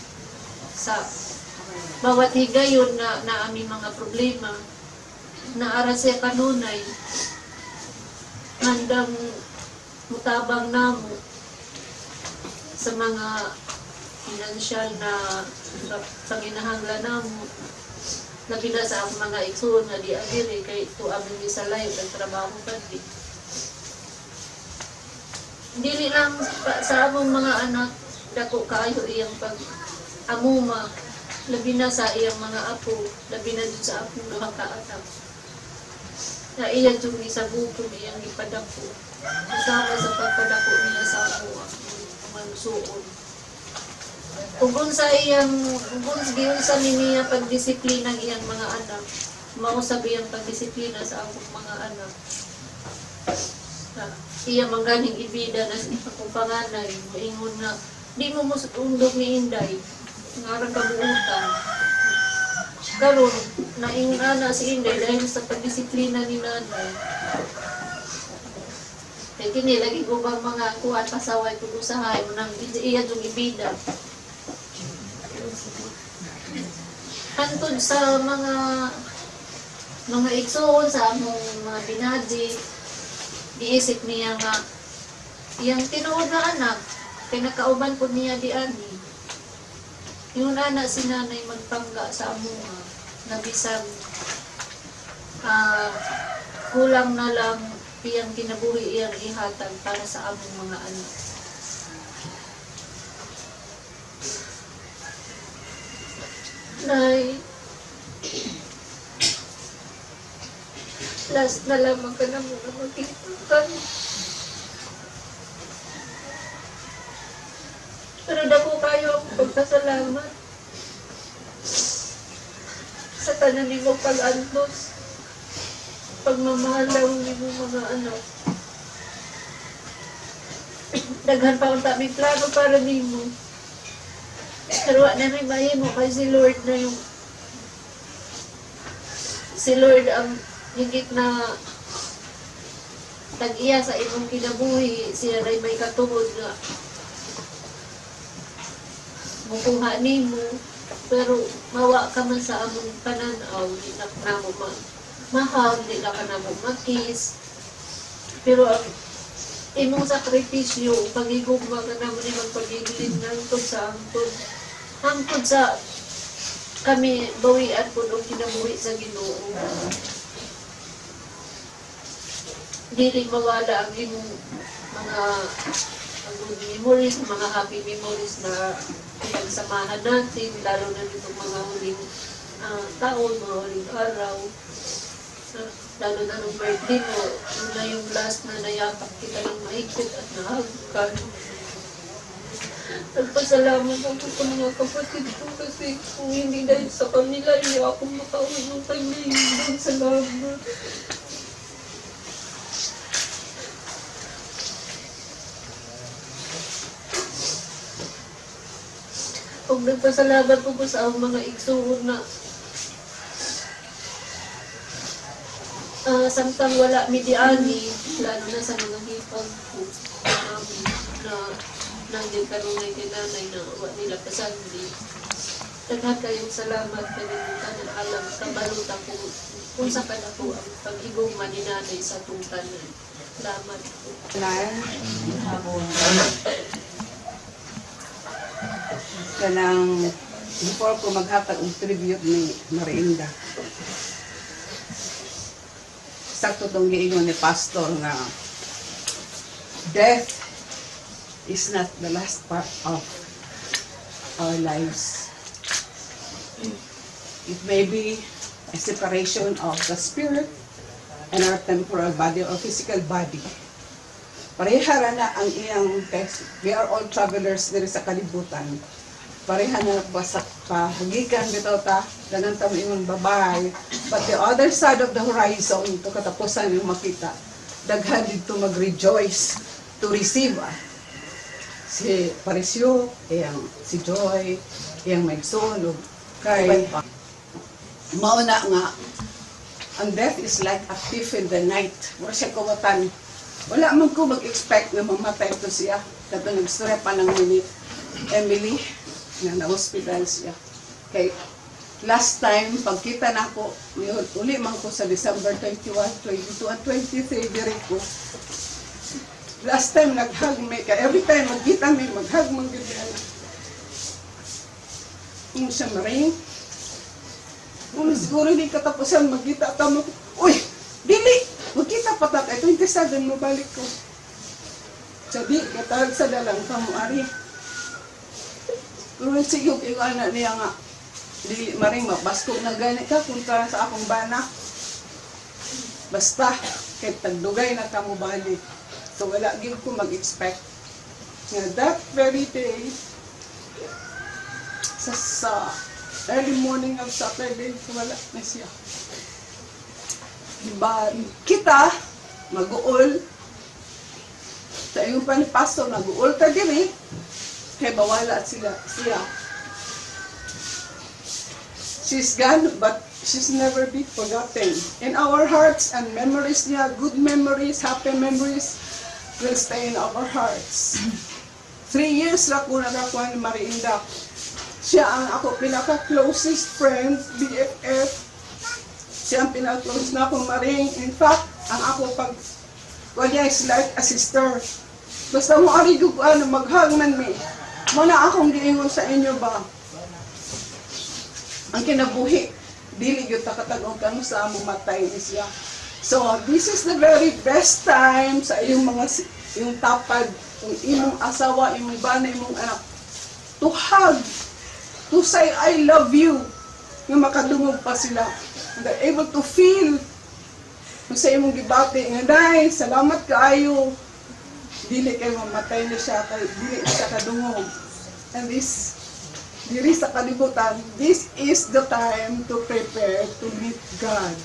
sa bawat higayon na aming mga problema na ara siya kanunay handang mutabang namo sa mga financial na panginahanglan namo labi na sa akong mga igsoon nga di agiri kay ito aming gisalay ang trabaho kadi. Dili lang sa among mga anak dako kaayo iyang pag-amuma labi na sa iyang mga apo, labi na dun sa akong mga kaanak na iyang jud sa buko iyang ipadako kasama sa pagpadako niya sa ako ang manusuon. Kung sa iyang sa niya pagdisiplina ng iyang mga anak, mausabi ang pagdisiplina sa akong mga anak. Iya mangganing ibida na akong panganay, moingon na di mo undog ni Inday, ngarang kabuutan. Karon naingon ana si Inday dahil sa pagdisiplina ni nanay. Kaya kini lagi ko bang mga kuwan pasaway kung usahay mo nang iya yung ibida. Hantod sa mga igsoon sa among mga binaji, iisip niya nga iyang tinuod na anak, kay nakauban po niya di ani. Yung anak si nanay magpangga sa amuha, na bisag kulang na lang iyang kinabuhi iyang ihatag para sa among mga anak. Nay, last na lamang ka na muna magkitukan. Pero dako kayo magpasalamat sa tanan nimo pag-antos, pagmamahal lang nimo mga anak. Daghan pa ang taming plano para nimo. Pero wala na rin mahimo kay si Lord ang higit na tag-iya sa imong kinabuhi. Siya rin may katuhod nga mukuha nimo, pero mawa ka man sa among pananaw, di na ka mo mahal, di na ka na mo makis. Pero ang imong sakripisyo, pagigugma ka naman imong pagigilin nangtod sa hangtod sa kami bawian po nung kinabuhi sa Ginoo. Dili mawala ang imong mga good memories, mga happy memories na pinagsamahan natin, lalo na nitong mga huling taon, mga huling araw. Lalo na nung birthday mo, yun na yung last na nayapak kita ng mahigpit at nahagkan. Nagpasalamat ako sa mga kapatid ko kasi kung hindi dahil sa kanila, hindi ako makauwi ng time na yun. Salamat. Kung nagpasalamat ko po sa mga igsuon na samtang wala midiani, lalo na sa mga hipag ko na nandiyan ka nung nanay na wala nila pasandi. Daghan kayong salamat kanimutan na alam kabalutan ko kung sa kanako ang pag-igong ni nanay sa tungtan. Salamat po. Kanang before ko maghatag og tribute ni Mariinda. Sakto tong giingon ni pastor nga death is not the last part of our lives. It may be a separation of the spirit and our temporal body or physical body. Parehara na ang iyang text. We are all travelers diri sa kalibutan. Pareha na basa pahagikan bitaw ta danan ta ingon babay, but the other side of the horizon to katapusan yung makita daghan dito mag-rejoice to receive si Parisyo, iyang si Joy, iyang Megson ug kay mauna nga ang death is like a thief in the night. Wala siya kawatan. Wala man ko mag-expect na mamatay ito siya. Kato nag-story pa ng Emily na na-hospital siya. Kay last time, pagkita na ako, uli man ko sa December 21, 22, and 23, diri ko. Last time, nag-hug me. Kaya every time, magkita me, mag-hug mong ganda. Yung sa Maring, kung siguro hindi katapusan, magkita ka mo, uy, dili! Magkita pa ta, 27 mo balik ko. Sabi, katawag sa dalang kamuari. Pero siguro yung anak niya nga, dili Maring, mabaskog na gani ka, punta sa akong bana. Basta, kahit tagdugay na ka mo balik. So wala din ko mag-expect. Nga that very day, sa early morning of Saturday, wala na siya. Diba, kita, mag-uol, sa iyong pa ni pastor, mag-uol ka diri, kaya bawala siya. She's gone, but she's never be forgotten. In our hearts and memories niya, good memories, happy memories, will stay in our hearts. 3 years na ko nakakuha ni Mariinda. Siya ang ako pinaka-closest friend, BFF. Siya ang pinaka-close na akong Maring. In fact, ang ako pag niya is like a sister. Basta mo arigo ko mag-hug man me. Muna akong giingon sa inyo ba? Ang kinabuhi, dili yun takatagong kano sa among matay ni siya. So, this is the very best time sa iyong yung tapad, yung imong asawa, imong bana, imong anak, to hug, to say, I love you, yung makadungog pa sila. And they're able to feel, kung sa imong gibati, nga day, salamat kaayo, dili kayo mamatay na siya, dili siya kadungog. And this diri sa kalibutan, this is the time to prepare to meet God.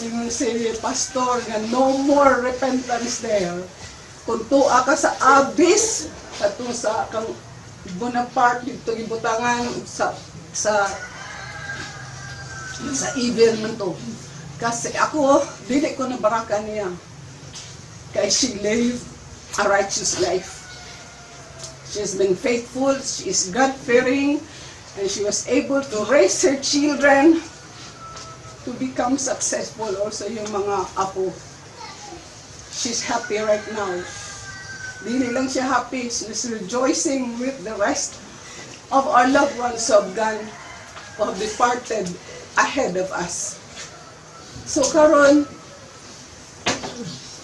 Yung si pastor nga no more repentance there. Kung tuwa ka sa abyss, atong sa kang Bonaparte dito gibutangan sa evil man to. Kasi ako, dili ko na baraka niya. Kaya she lived a righteous life. She has been faithful, she is God-fearing, and she was able to raise her children to become successful also yung mga apo. She's happy right now. Dili lang siya happy, she's rejoicing with the rest of our loved ones of God who have departed ahead of us. So karon,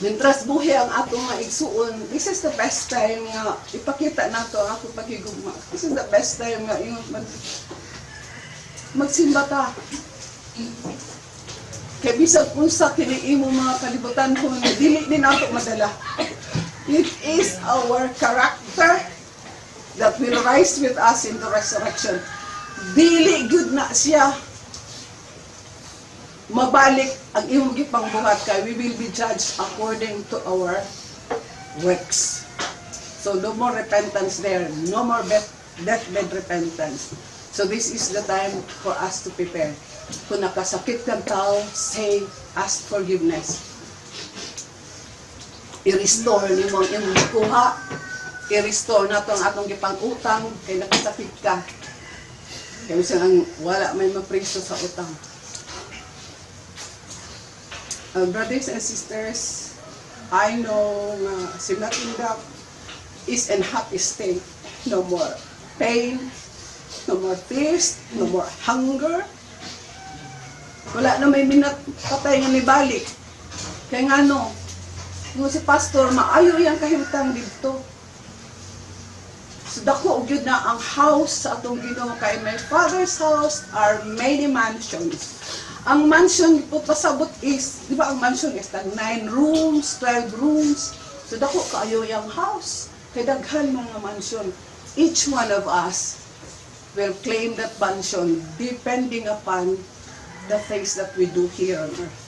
mintras buhi ang atong mga igsuon, this is the best time nga ipakita nato ang atong pagigugma. This is the best time nga yung magsimba ta. Kaya bisag unsa kini imo mga kalibutan kung dili din nato madala. It is our character that will rise with us in the resurrection. Dili good na siya mabalik ang imong gipangbuhat kay we will be judged according to our works. So no more repentance there, no more deathbed repentance. So this is the time for us to prepare. Kung nakasakit kang tao, say, ask forgiveness. I-restore nimo ang imong gikuha. I-restore nato ang atong gipang-utang kay nakasakit ka. Kaya minsan ang wala may mapriso sa utang. Brothers and sisters, I know si Matinda is in happy state. No more pain, no more thirst, no more hunger. Wala na may minat patay nga nibalik. Kaya nga no, yung si pastor, maayo yung kahimtang dito. So dako og yun na ang house sa atong Ginoo kay my Father's house are many mansions. Ang mansion po pasabot is, di ba ang mansion is 9 rooms, 12 rooms. So dako kaayo yung house. Kay daghan mga mansion. Each one of us will claim that mansion depending upon the things that we do here on earth.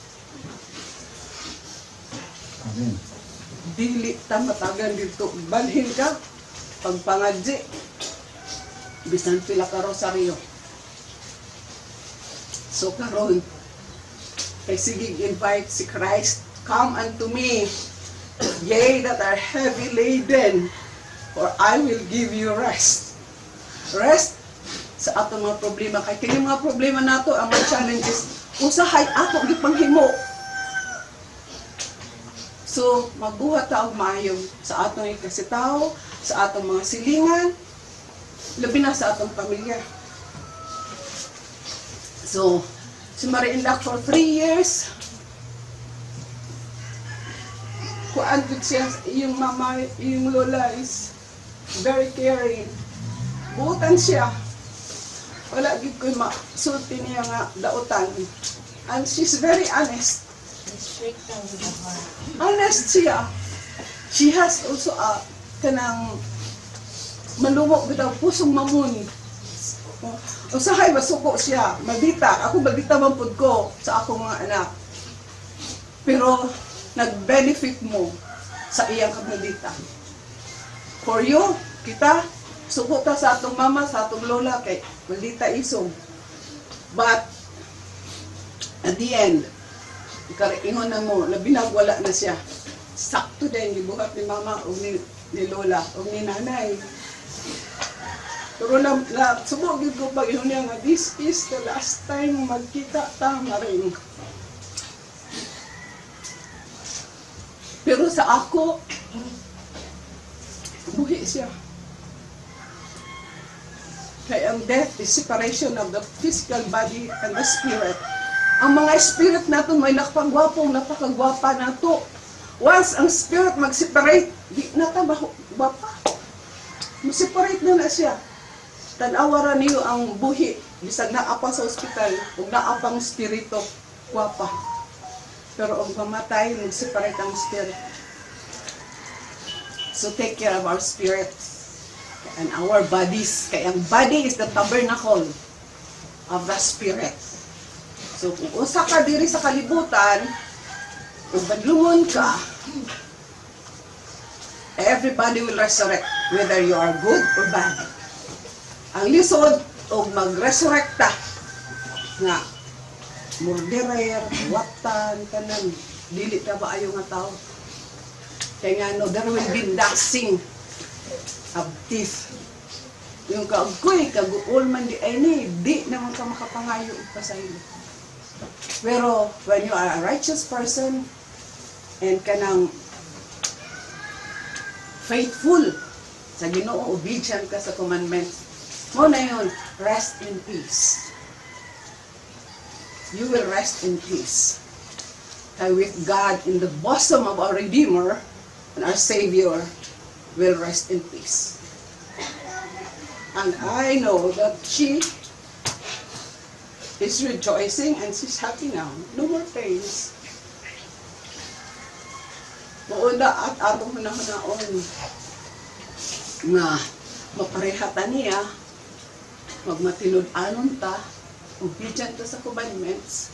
Amen. Dili ta matagan dito. Balhin ka, pagpangadji, bisan pila ka rosaryo. So karon, kay sige invite si Christ, come unto me, ye that are heavy laden, for I will give you rest. Rest sa atong mga problema. Kay kini mga problema nato, ang mga challenges, usahay ako gipanghimo. So, magbuhat ta og maayo sa atong ikasitaw, sa atong mga silingan, labi na sa atong pamilya. So, si Mariindak for 3 years, kuan gud siya, yung mama, yung lola is very caring. Buutan siya. Wala gid ko masulti niya nga dautan. And she's very honest. Honest siya. She has also a kanang malumok bitaw pusong mamuni. Usahay masuko siya, mabita. Ako mabita man pud ko sa akong mga anak. Pero nag-benefit mo sa iyang kabadita. For you, kita suko ta sa atong mama, sa atong lola kay maldita isog. But at the end, ikariingon na mo, labi na wala na siya. Sakto din gibuhat ni mama o ni lola o ni nanay. Pero subok gid ko pag niya nga, this is the last time magkita ta maring. Pero sa ako, buhi siya. Kaya ang death is separation of the physical body and the spirit. Ang mga spirit nato may nakapagwapong, napakagwapa nato. Once ang spirit mag-separate, di na ta gwapa. Mag-separate na siya. Tanawa ra niyo ang buhi, bisag naapa sa ospital, ug naapang spirito, gwapa. Pero ang mamatay, mag-separate ang spirit. So take care of our spirit. and our bodies. Kaya ang body is the tabernacle of the Spirit. So kung usa ka diri sa kalibutan, kung badlungon ka, everybody will resurrect, whether you are good or bad. Ang lisod, o mag-resurrecta nga murderer, watan, kanang dili na ba ayo nga tao. Kaya nga no, there will be gnashing of teeth. Yung kaagkoy, kaguol man di ay ni, di naman ka makapangayo pa sa ilo. Pero when you are a righteous person and kanang faithful sa Ginoo, obedient ka sa commandments, mo na yun, rest in peace. You will rest in peace. With God in the bosom of our Redeemer and our Savior will rest in peace. And I know that she is rejoicing and she's happy now. No more pains. Mauna at atong panahon nga maparehata niya, magmatinud-anon ta, obedient ta sa commandments,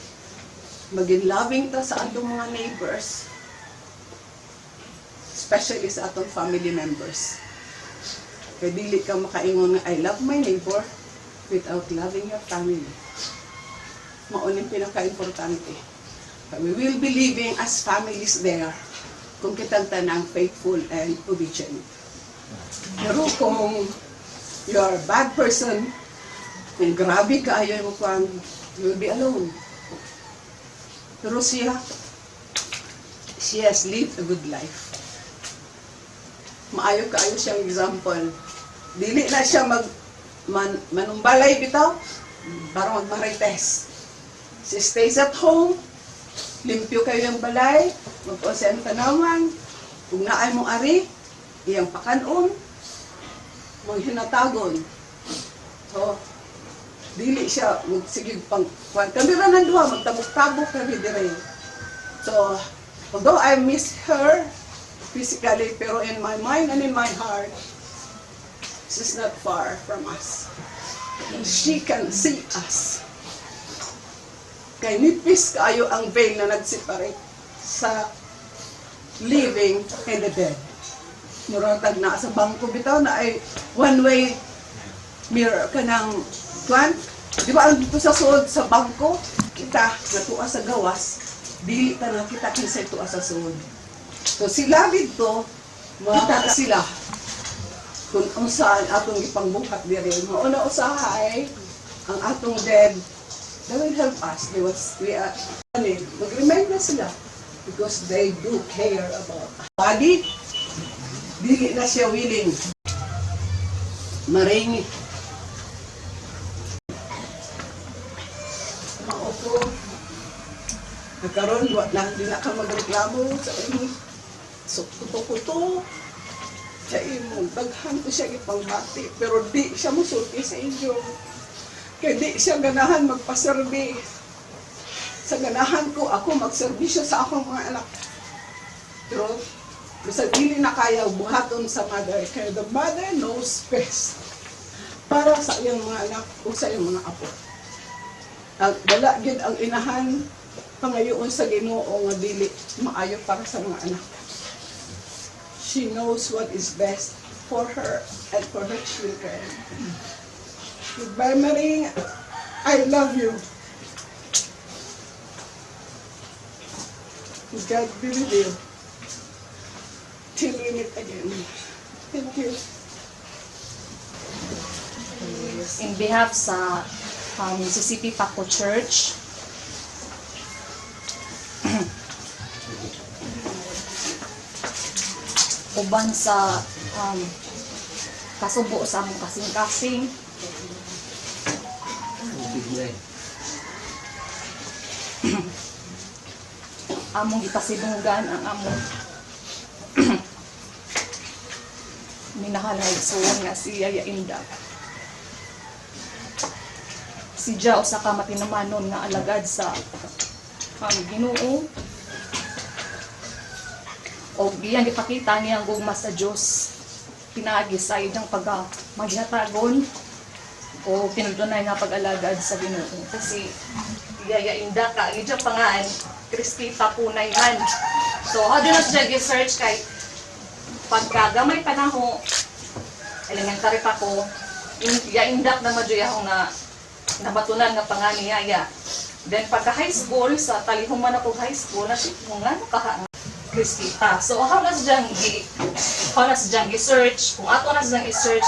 maging loving ta sa atong mga neighbors, especially sa atong family members. Kaya dili ka makaingon nga, I love my neighbor without loving your family. Mauning pinaka-importante. We will be living as families there kung kitang tanang faithful and obedient. Pero kung you are a bad person, kung grabe ka, ayaw mo kung you will be alone. Pero she has lived a good life. Maayo kaayo siyang example. Dili na siya manumbalay bitaw, para magmarites. She stays at home, limpyo kayo yung balay, mag-usa ang tanawan, kung naay mong ari, iyang pakanon, maghinatagon. So, dili siya magsigig pang kami ra nang duha magtabok-tabok kami dire. So although I miss her physically, pero in my mind and in my heart, she's not far from us. She can see us. Kay nipis kayo ang veil na nagseparate sa living and the dead. Muratag na sa bangko bitaw na ay one-way mirror kanang kwan. Di ba ang dito sa suod sa bangko, kita natuwa sa gawas, dili ta na kita kinsay tuwa sa suod. So sila dito, makita sila kung unsaan atong ipangbuhat diri. Mauna usahay ang atong dead, they will help us. Mag-remind na sila because they do care about us. Body, dili na siya willing maringi. Maupo. Nagkaroon, di na ka magreklamo sa inyo. So, kuto-kuto. Sa imo, daghan ko siya ipangbati. Pero di siya musulti sa inyo. Kaya di siya ganahan magpaserbi. Sa ganahan ko, ako magserbisyo sa akong mga anak. Pero, bisa dili na kaya buhaton sa mother. Kaya the mother knows best para sa iyang mga anak o sa iyang mga apo. Wala gid ang inahan pangayoon sa Ginoo nga dili maayo para sa mga anak. She knows what is best for her and for her children. Goodbye, Marie. I love you. God be with you. Till we meet again. Thank you. In behalf sa Mississippi Paco Church, uban sa kasubo sa among kasing-kasing, among ipasidugan ang among minahal na igsoon nga si Yaya Inda. Si Dia usa ka matinamanon nga alagad sa Ginoo. O giyan ipakita niya ang gugma sa Dios pinagi sa iyang maghatagon o pinagdunay nga pag-alagad sa Ginoo. Kasi yaya inda ka, iyang pangaan, Kristita punay man. So, how do you siya gi-search kay pagkagamay panahon, elementary pa ko, indak na madyo akong nabatunan nga pangani yaya. Then pagka high school, sa talihuman ako high school, nasip mo nga kaha Kristita. So, how na siyang i-search, kung ato na siyang i-search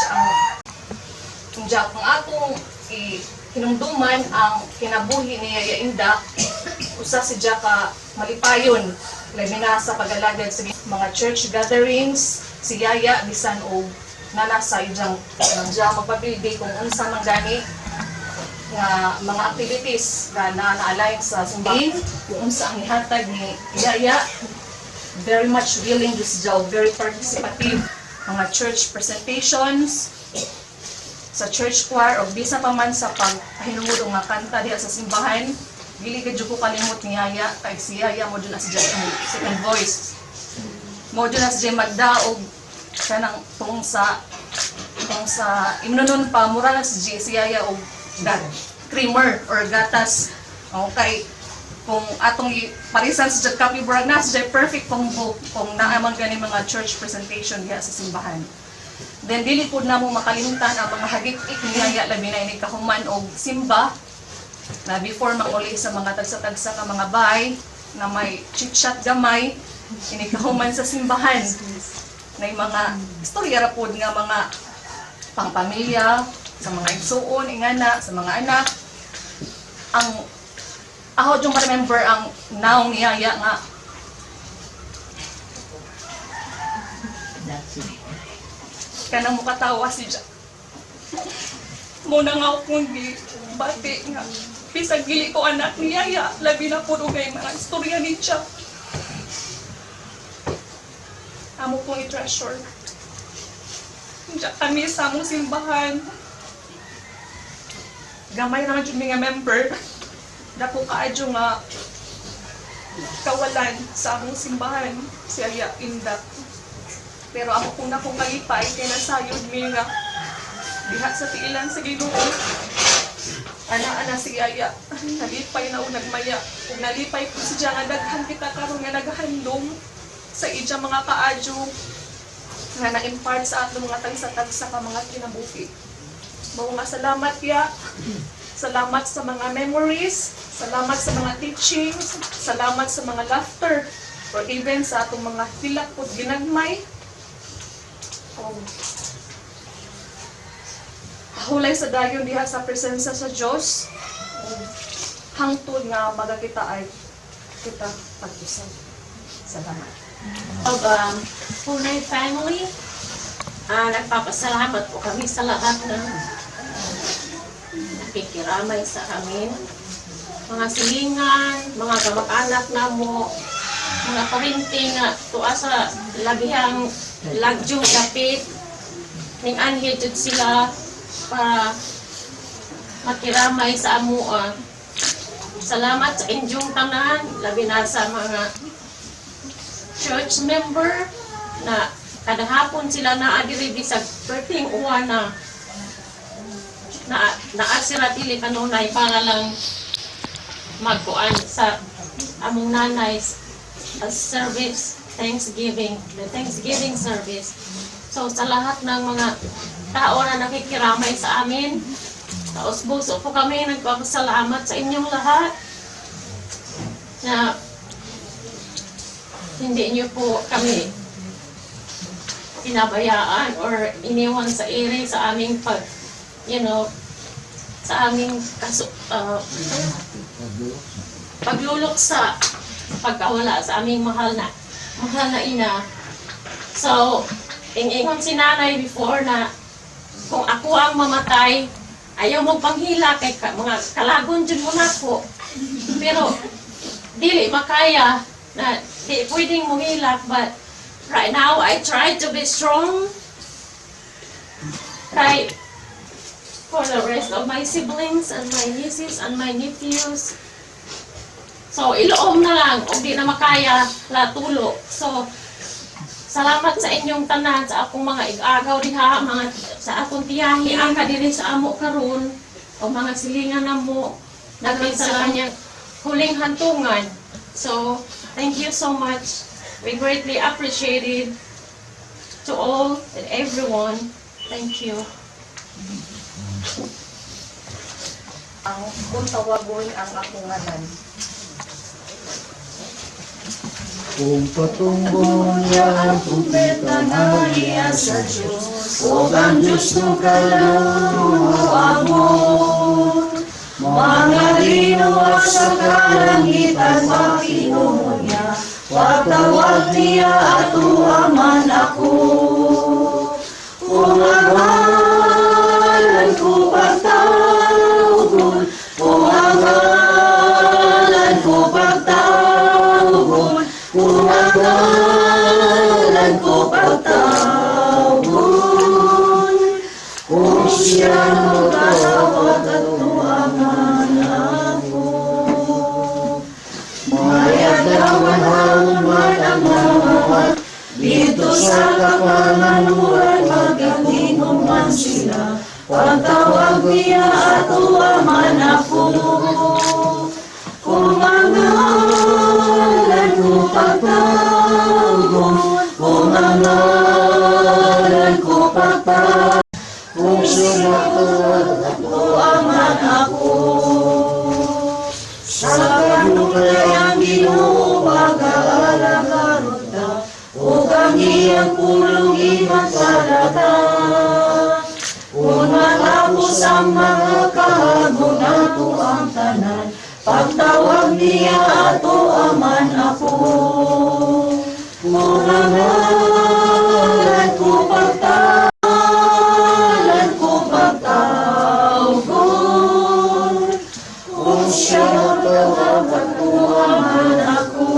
kung atong hinumduman ang kinabuhi ni Yaya Indak, usa si ka malipayon, labi na sa pag-alagad sa mga church gatherings, si Yaya, bisan o nasa iyang magpapildi kung unsa man gani nga mga activities na na-align sa simbahan, kung unsa ang ihatag ni Yaya. Very much willing this job, very participative. Mga church presentations, sa church choir, o bisa pa man sa paghinungod o nga kanta diha sa simbahan, dili ka ko kalimot ni Yaya, kay si Yaya mo dyan na siya second voice. Mo dyan na siya magdaog kanang tungong sa imnunon pa, mura na si Yaya o creamer or gatas. Okay. Kung atong parisan sa Copy Brag na, siya perfect kung naamang gani mga church presentation diha sa simbahan. Then dili pud na mo makalimutan ang mga hagik-ik ni Yaya labi na ini kahuman og simba na before manguli sa mga tagsa-tagsa ka mga bahay na may chit-chat gamay ini kahuman sa simbahan. Na mga istorya ra pud nga mga pangpamilya sa mga igsuon ingana sa mga anak. Ang ako yung remember ang naong ni Yaya nga kanang mukatawa si Jack. Muna nga akong di bati nga bisag gili ko anak ni Yaya, labi na po ugay mga istorya ni Jack. Amo kong i-treasure. Jack kami sa among simbahan. Gamay naman yung mga member. Dako kaadyo nga kawalan sa among simbahan si Yaya Indak. Pero ako kung nakong kalipay, kaya nasayod mi nga diha sa tiilan sa Ginoo. Ana si Yaya, nalipay na o nagmaya. Kung nalipay ko siya nga daghan kita karon nga naghandom sa ija mga kaadyo nga na-impart sa atong mga tagsa-tagsa ka mga kinabuhi. Mao nga salamat ya. Salamat sa mga memories, salamat sa mga teachings, salamat sa mga laughter, or even sa atong mga hilak o ginagmay. Hulay sa dayon diha sa presensya sa Diyos, hangtod nga magakita ay kita pag-usap. Salamat. Punay family, nagpapasalamat po kami sa lahat ng nakikiramay sa amin. Mga silingan, mga kamag-anak na mo, mga parinting nga tuwa sa labihang lagyong kapit, ning anhi jud sila para makiramay sa amuan. Salamat sa inyong tanan, labi na sa mga church member na kada hapon sila naadiri sa perting uwan na asiratili kanunay para lang magkuan sa among nanay as service, Thanksgiving, the Thanksgiving service. So sa lahat ng mga tao na nakikiramay sa amin, taos-puso po kami nagpapasalamat sa inyong lahat na hindi niyo po kami pinabayaan or iniwan sa iri sa aming sa aming pagluluksa, pagkawala sa aming mahal na ina. So, ingon si nanay before na kung ako ang mamatay, ayaw mo panghila kay mga kalagon dyan mo na ko. Pero, dili makaya na di pwedeng muhilak, but right now, I try to be strong. Try for the rest of my siblings and my nieces and my nephews. So, iloom na lang, o di na makaya, latulo. So, Salamat sa inyong tanan, sa akong mga ig-agaw diha, mga sa akong tiyahi ang kadiri sa amo karon o mga silingan namo natin sa kanyang huling hantungan. So, thank you so much. We greatly appreciate it to all and everyone. Thank you. Ang kung tawagon ang akong ngalan. Kung patungo niya ang pumpeta na iya sa Diyos, o ang Diyos ng kaluluwa mga linaw sa kalangitan, makinuha niya, watawag niya at uaman ako. Kung ang ngalan ko pagtawgon, kung ang ngalan ko pagtawgon, kung ang ngalan ko pagtawgon, kung siya magkatawag at tuaman ako. Mayadawan hauman ang mawawat, dito sa kapanganuan magaling man sila, pagtawag niya at tuaman ako. Kung ang ngalan ko pagtawgon, kung ang ngalan ko pagtawgon, kung sumatawag at tuaman ako. Sa kanukayang Ginoo mag-aalagarot na, o kang iyang pulong imasalata. Kung matapos ang mga kahagod nato ang tanan, pagtawag niya ato aman ako. Kung ang ngalan ko pagtalan ko pagtawgon, kung siya matawag at tuaman ako.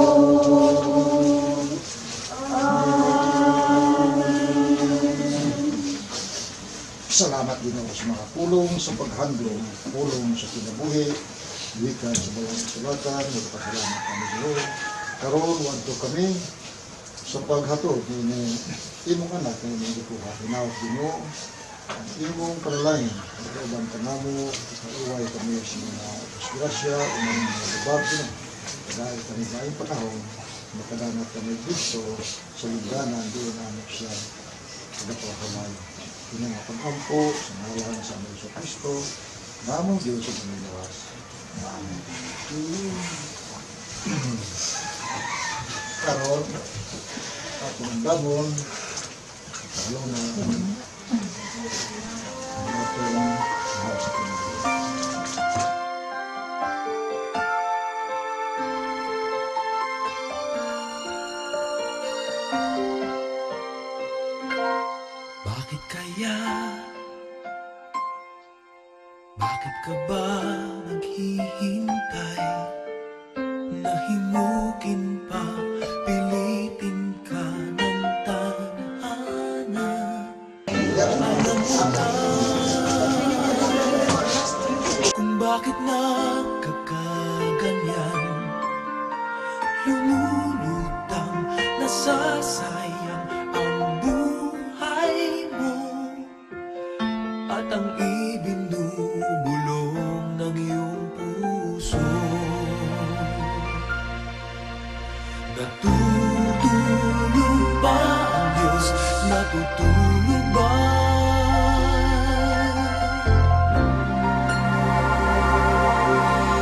Salamat din ako sa mga pulong sa paghandong, pulong sa kinabuhi, wika sa bawang sulatan, magpasalamat kami sa Lord. Karon, wadto kami sa paghatod ng imong anak na imong gikuha. Hinawat din mo, ang imong panalain, ang kanamo, iuway kami sa mga disgrasya, umang mga babado na. Dahil kami maayong panahon, makadangat kami dito sa lingganan, doon namin siya nagpapakamay. Kini nga pag-ampo, sa ngalan sa aming Iso Kristo, namang Diyos at Panginoas. Amen. Karon, atong damon, talo na atong mahal sa Panginoon. Bakit kaya? Bakit ka ba naghihintay? Nahimukin pa, pilitin ka ng tadhana. Alam mo na kung bakit nagkakaganyan, lumulutang, nasasayang ang buhay mo at ang ibinubulong ng iyong puso. Natutulog ba ang Diyos? Natutulog ba?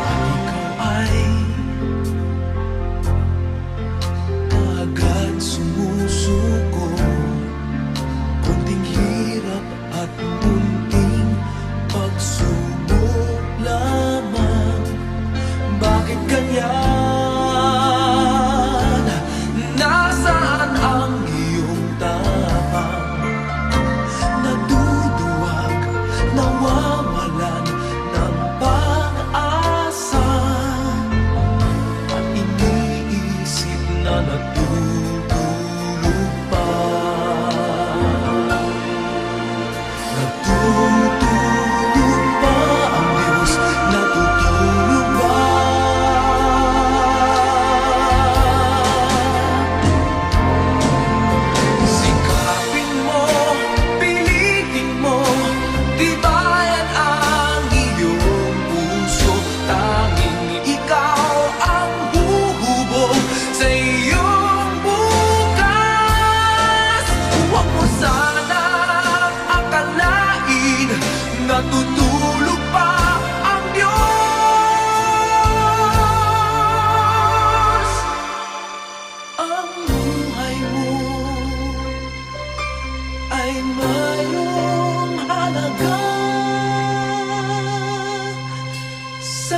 At ikaw ay agad sumusuko, kunting hirap at munting pagsubok lamang. Bakit ganyan? Nasaan ang iyong tapang? Naduduwag, nawawalan ng pag-asa, at iniisip na natutulog pa. Natutulog ba ang Diyos? Natutulog ba?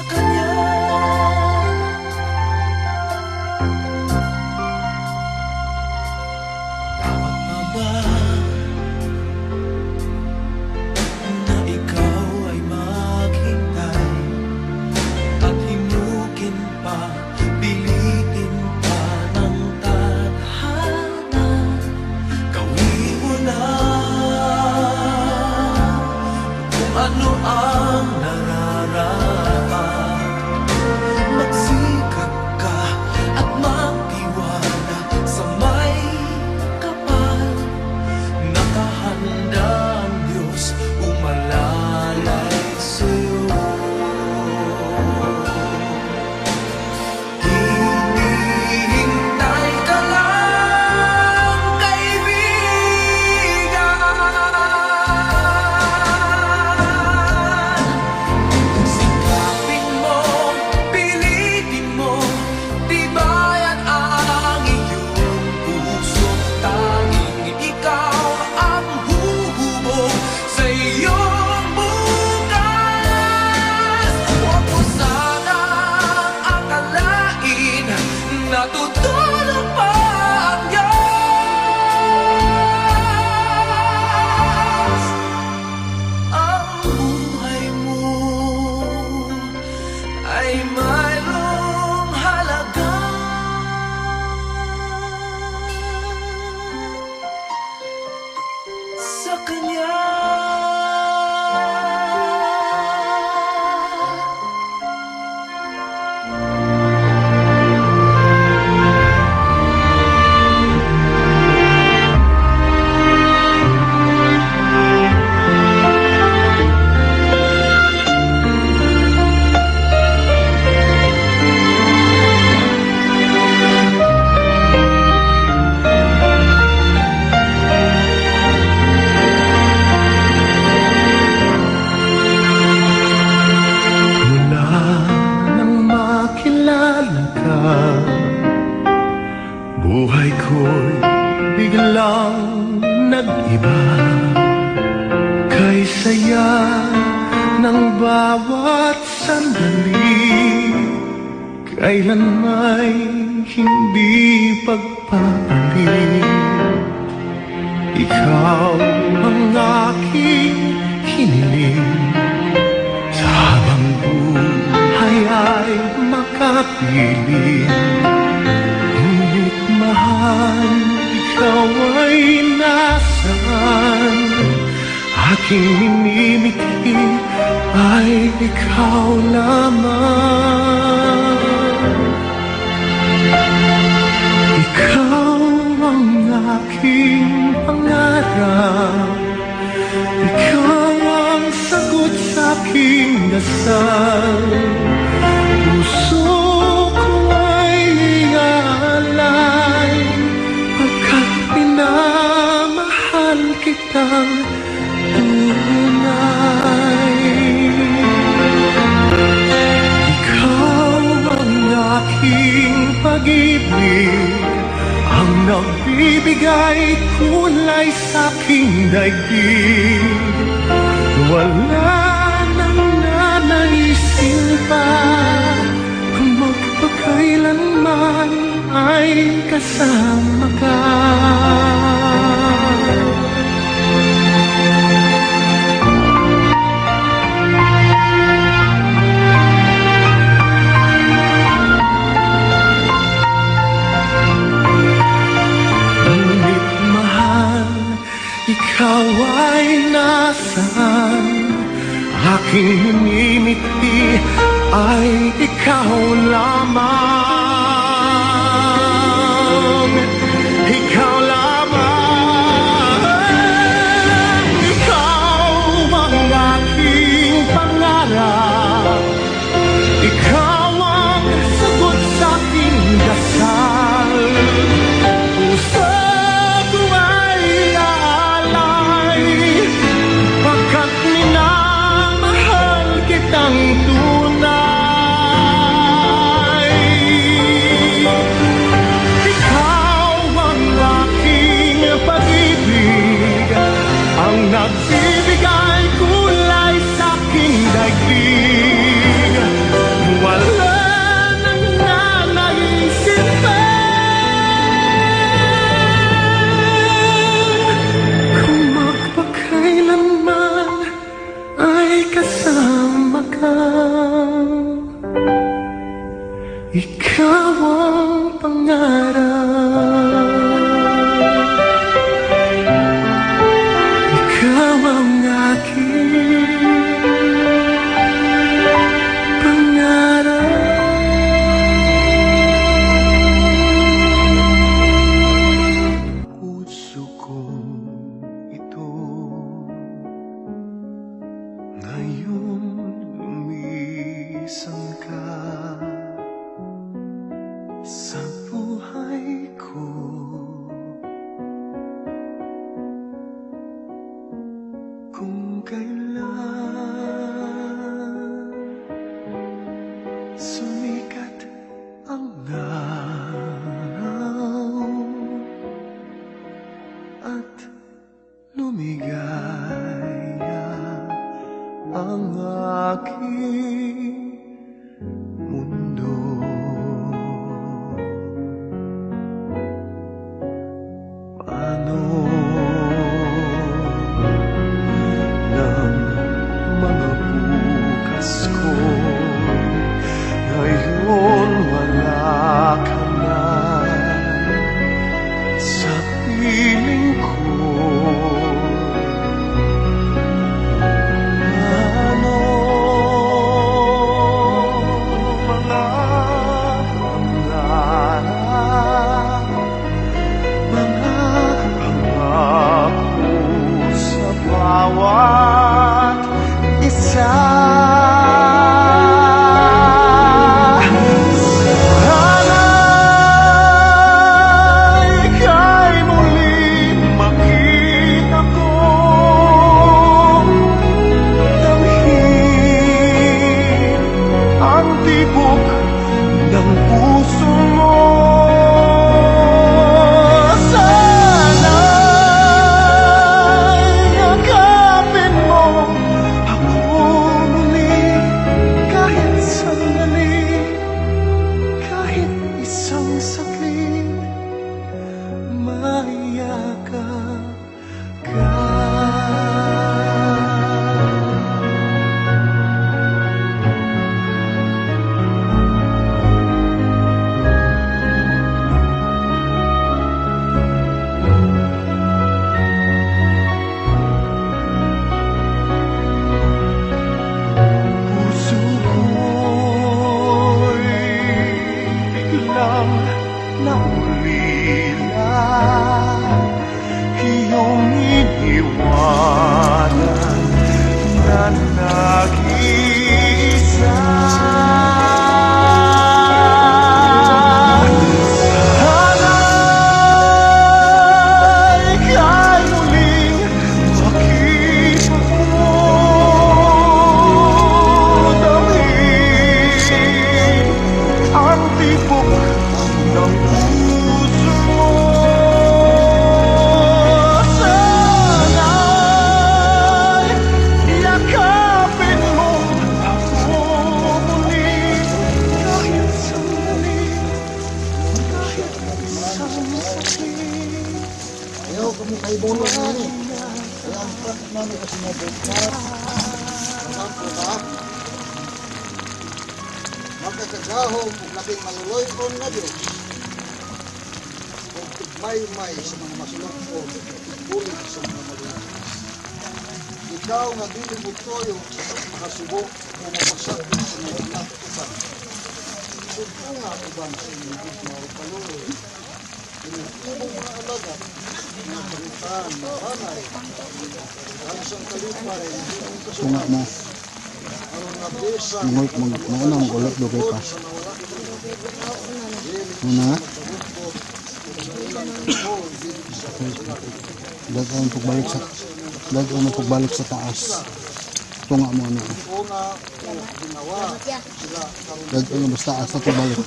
kanya. Dapat pa ba na ikaw ay maghintay at himukin pa, pilitin pa ng tadhana? Gawin mo na kung ano ang nararapat. Magsikap ka at magtiwala sa may kapal. Nakahanda ang Diyos umalalay sa'yo. Hinihintay ka lang, kaibigan. Sikapin mo, pilitin mo, tibayan ang iyong puso. Tanging ikaw ang huhubog sa iyong bukas. Huwag mo sanang akalain na tutulog pa ang Diyos. Ang buhay mo ay mayroong halaga sa Kanya. Mula nang makilala ka, buhay ko'y biglang nag-iba. Kay saya ng bawat sandali, kailan may hindi pagpapalit. Ikaw ang aking hiniling, sa habang buhay ay makapiling. Ngunit mahal, ikaw ay nasaan? Aking minimiti ay ikaw lamang. Ikaw ang aking pangarap, ikaw ang sagot sa aking dasal. Puso ko ay iaalay, pagkat minamahal kitang tunay. Ikaw ang aking pag-ibig, ang nagbibigay kulay sa aking daigdig. Wala nang nanaisin pa, kung magpakailanman ay kasama ka. Ngunit mahal, ikaw ay nasaan? Aking minimiti ay ikaw lamang. Ikaw lamang. Ikaw ang aking pangarap, ikaw ang sagot sa aking dasal. Puso ko ay aalay, pagkat minamahal kitang tunay. at lumigaya ang aking mundo. Paano ng mga bukas ko ngayon wala ka na sa piling ko? Ano mga pangarap, mga pangako sa bawat isa? Ng puso mo, sana'y yakapin mo ako muli, kahit sandali, kahit isang saglit, mayakap ka. Naulila iyong iniwanan na nag-iisa. Sana'y ika'y muling makita ko, damhin ang tibok ng puso mo. Sana'y yakapin mo ako muli, kahit sandali, kahit isang saglit. Ayaw kami kaibulan nani. Kaya ang praktik namin kasi nabuklat. Ang ba? Magkakagahong kung labing maluloy-on na Diyos. Kung tigmay-may sa mga masulong-on, ulit sa mga maluloy. Ikaw nga dili mo toyo sa makasubo o mapasakit sa mga nakatukan. Kung nga ibang sa inyong mga paluloy, inang mga alaga, pagkalitan, mahanay, hansang kalipay, Tunga mo. Mungoy mo na ang ulit dugay pa. Muna. Daghan pagbalik sa taas. Tunga mo na. Daghan basta taas sa pagbalik.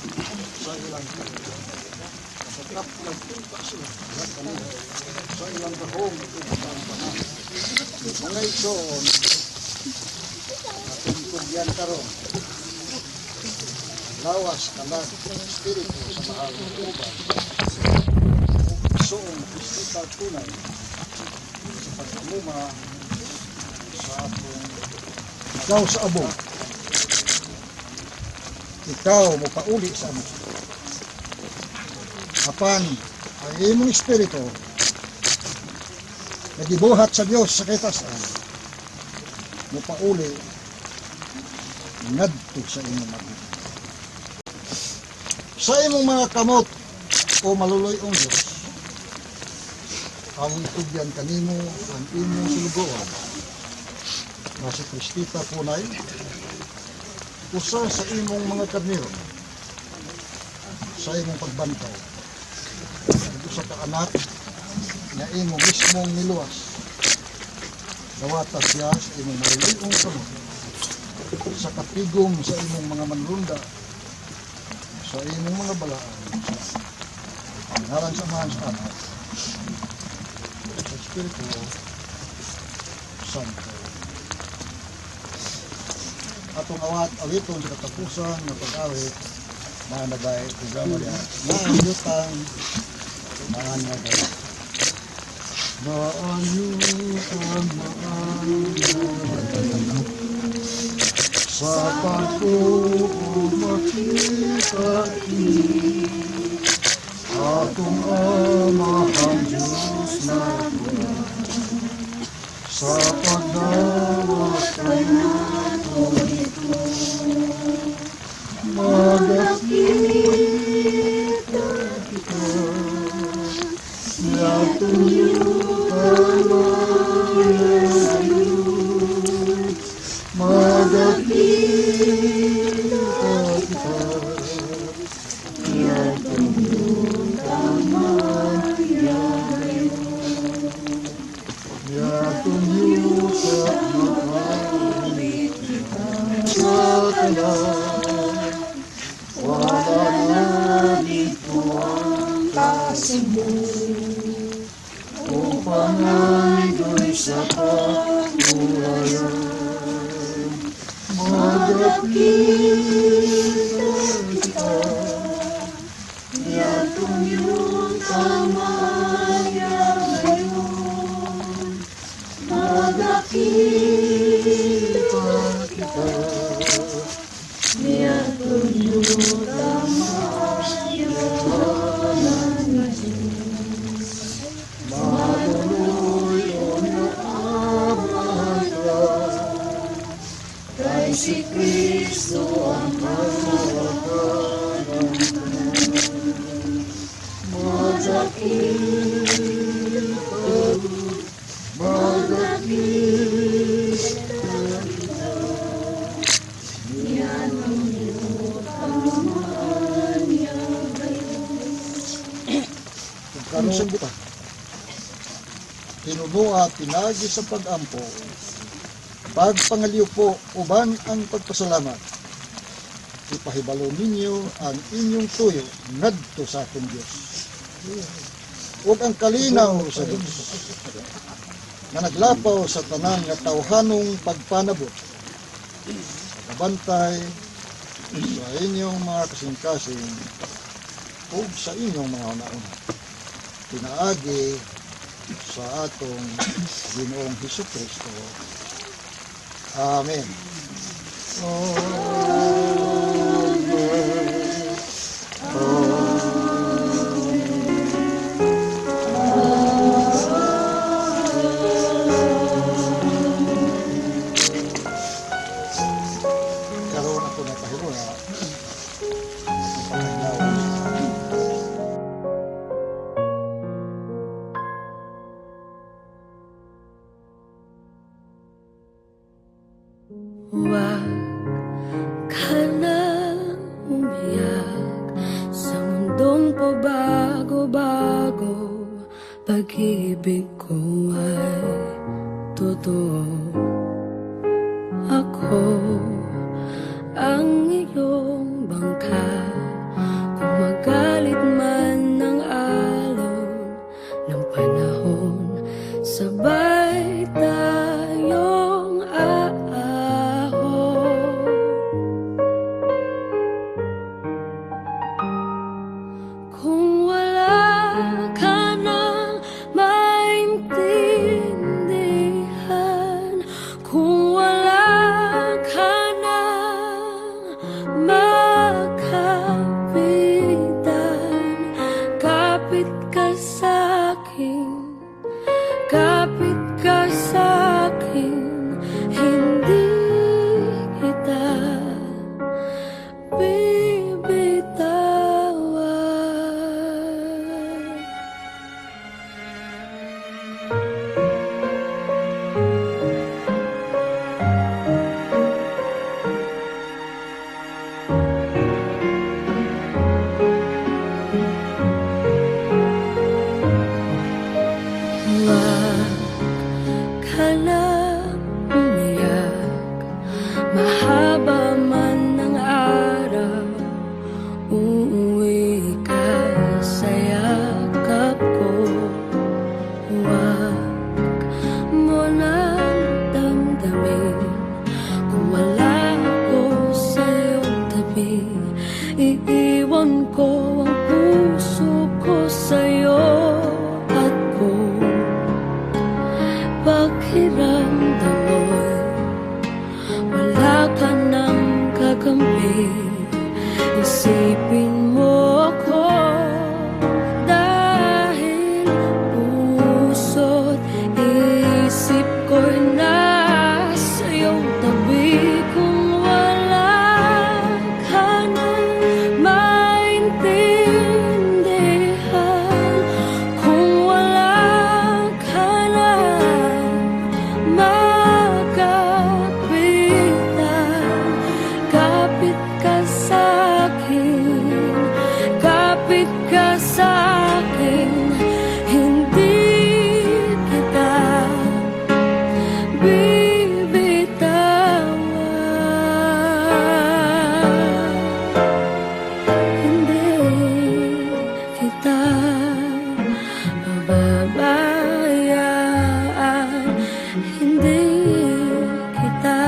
Mga ito, yan karon. Lawas kalag espiritu sa mahal ng uban. Soong festival tunay sa pagmuma sa atong ikaw sa abo. Ikaw mo pauli sa amo. Apan ang imong espiritu nagibuhat sa Dios sa kitasan. Mo pauli ngadto sa imong mga sa imong mga kamot o maluloy-ong Diyos, among tugyan kanimo ang imong sulugoan na si Kristita Punay, usa sa imong mga karnero, sa imong pagbantay, usa ka anak na imong mismong niluwas, dawatas siya sa imong maluloy-ong kamot, sa katigom sa imong mga manrunda, sa imong mga balaan, ang ngalan sa mga sa anak, Espiritu Santo. Atong awiton sa katapusan ng pag-awit, mga nagay, programa niya, naanyutan, maanyagay. Maanyutan, maanyagay. Sa pagkukumakita atong amahang Diyos na sa pagdawat kayo ito, magakita kita, yatuyutan mayayo, magakita kita, yatuyutan mayayo, yatuyutan wala na dito ang kasimbong upang naigoy sa pagkulayan. Magkakita kita, yatong yung tamaya ngayon. Magkakita kita, si Kristo ang kapatanan, karon kita tinubuha pinagi sa pag-ampo, pagpangaliw po uban ang pagpasalamat. Ipahibalo ninyo ang inyong tuyo ngadto sa atong Dios. Ug ang kalinaw sa Dios na naglapaw sa tanan nga tawhanong pagpanabot, pagabantay sa inyong mga kasing-kasing ug sa inyong mga una-una. Pinaagi sa atong Ginoong Hesukristo. Amen. Karoon ako na pahiro na Huwag ka nang umiyak sa mundong pabago-bago. Pag-ibig ko ay totoo. Ako ang iyong bangka. Kung magalit man ng alon ng panahon, sabay tayong kung wala ka nang maintindihan, kung wala ka nang makapitan, kapit ka sa'kin, kapit ka sa'kin, hindi kita at kung pakiramdam mo'y wala ka nang kakampi, isipin mo ko dahil puso't isip ko'y nasa iyong tabi. Kung wala ka nang maintindihan, kung wala ka nang makapitan, kapit ka sa'kin, kapit ka sa'kin, hindi kita bibitawan, hindi kita pababayaan, hindi kita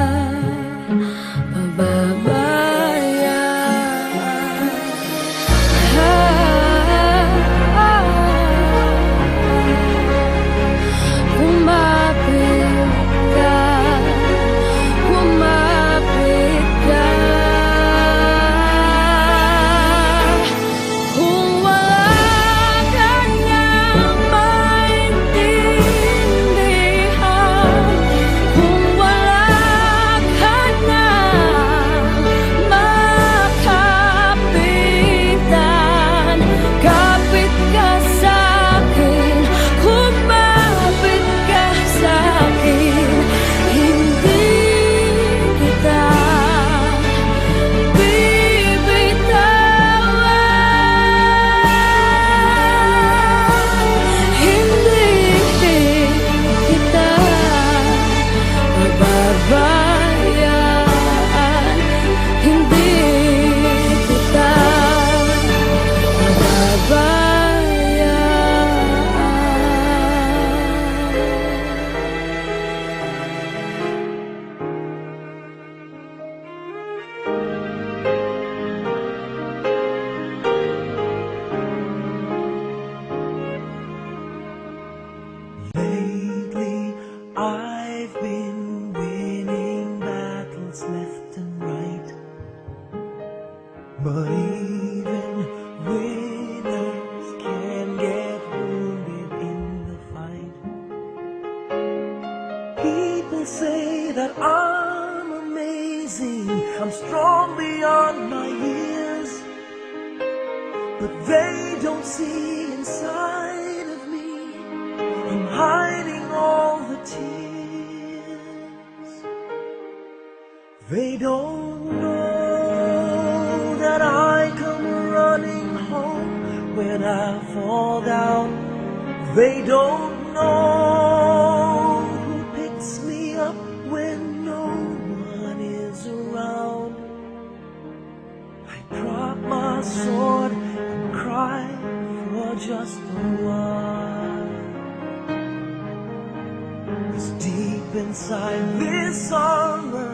kumapit ka, kung wala ka nang maintindihan, kung wala ka nang makapitan, kapit ka sa'kin, kumapit ka sa'kin, hindi kita bibitawan, hindi kita pababayaan, hindi kita Lately, I've been winning battles left and right. But even winners can get wounded in the fight. People say that I'm amazing, I'm strong beyond my years, but they don't see inside of me. I'm hiding all the tears. They don't know that I come running home when I fall down. They don't know who picks me up when no one is around. I drop my sword and cry for just a while. 'Cause deep inside this armor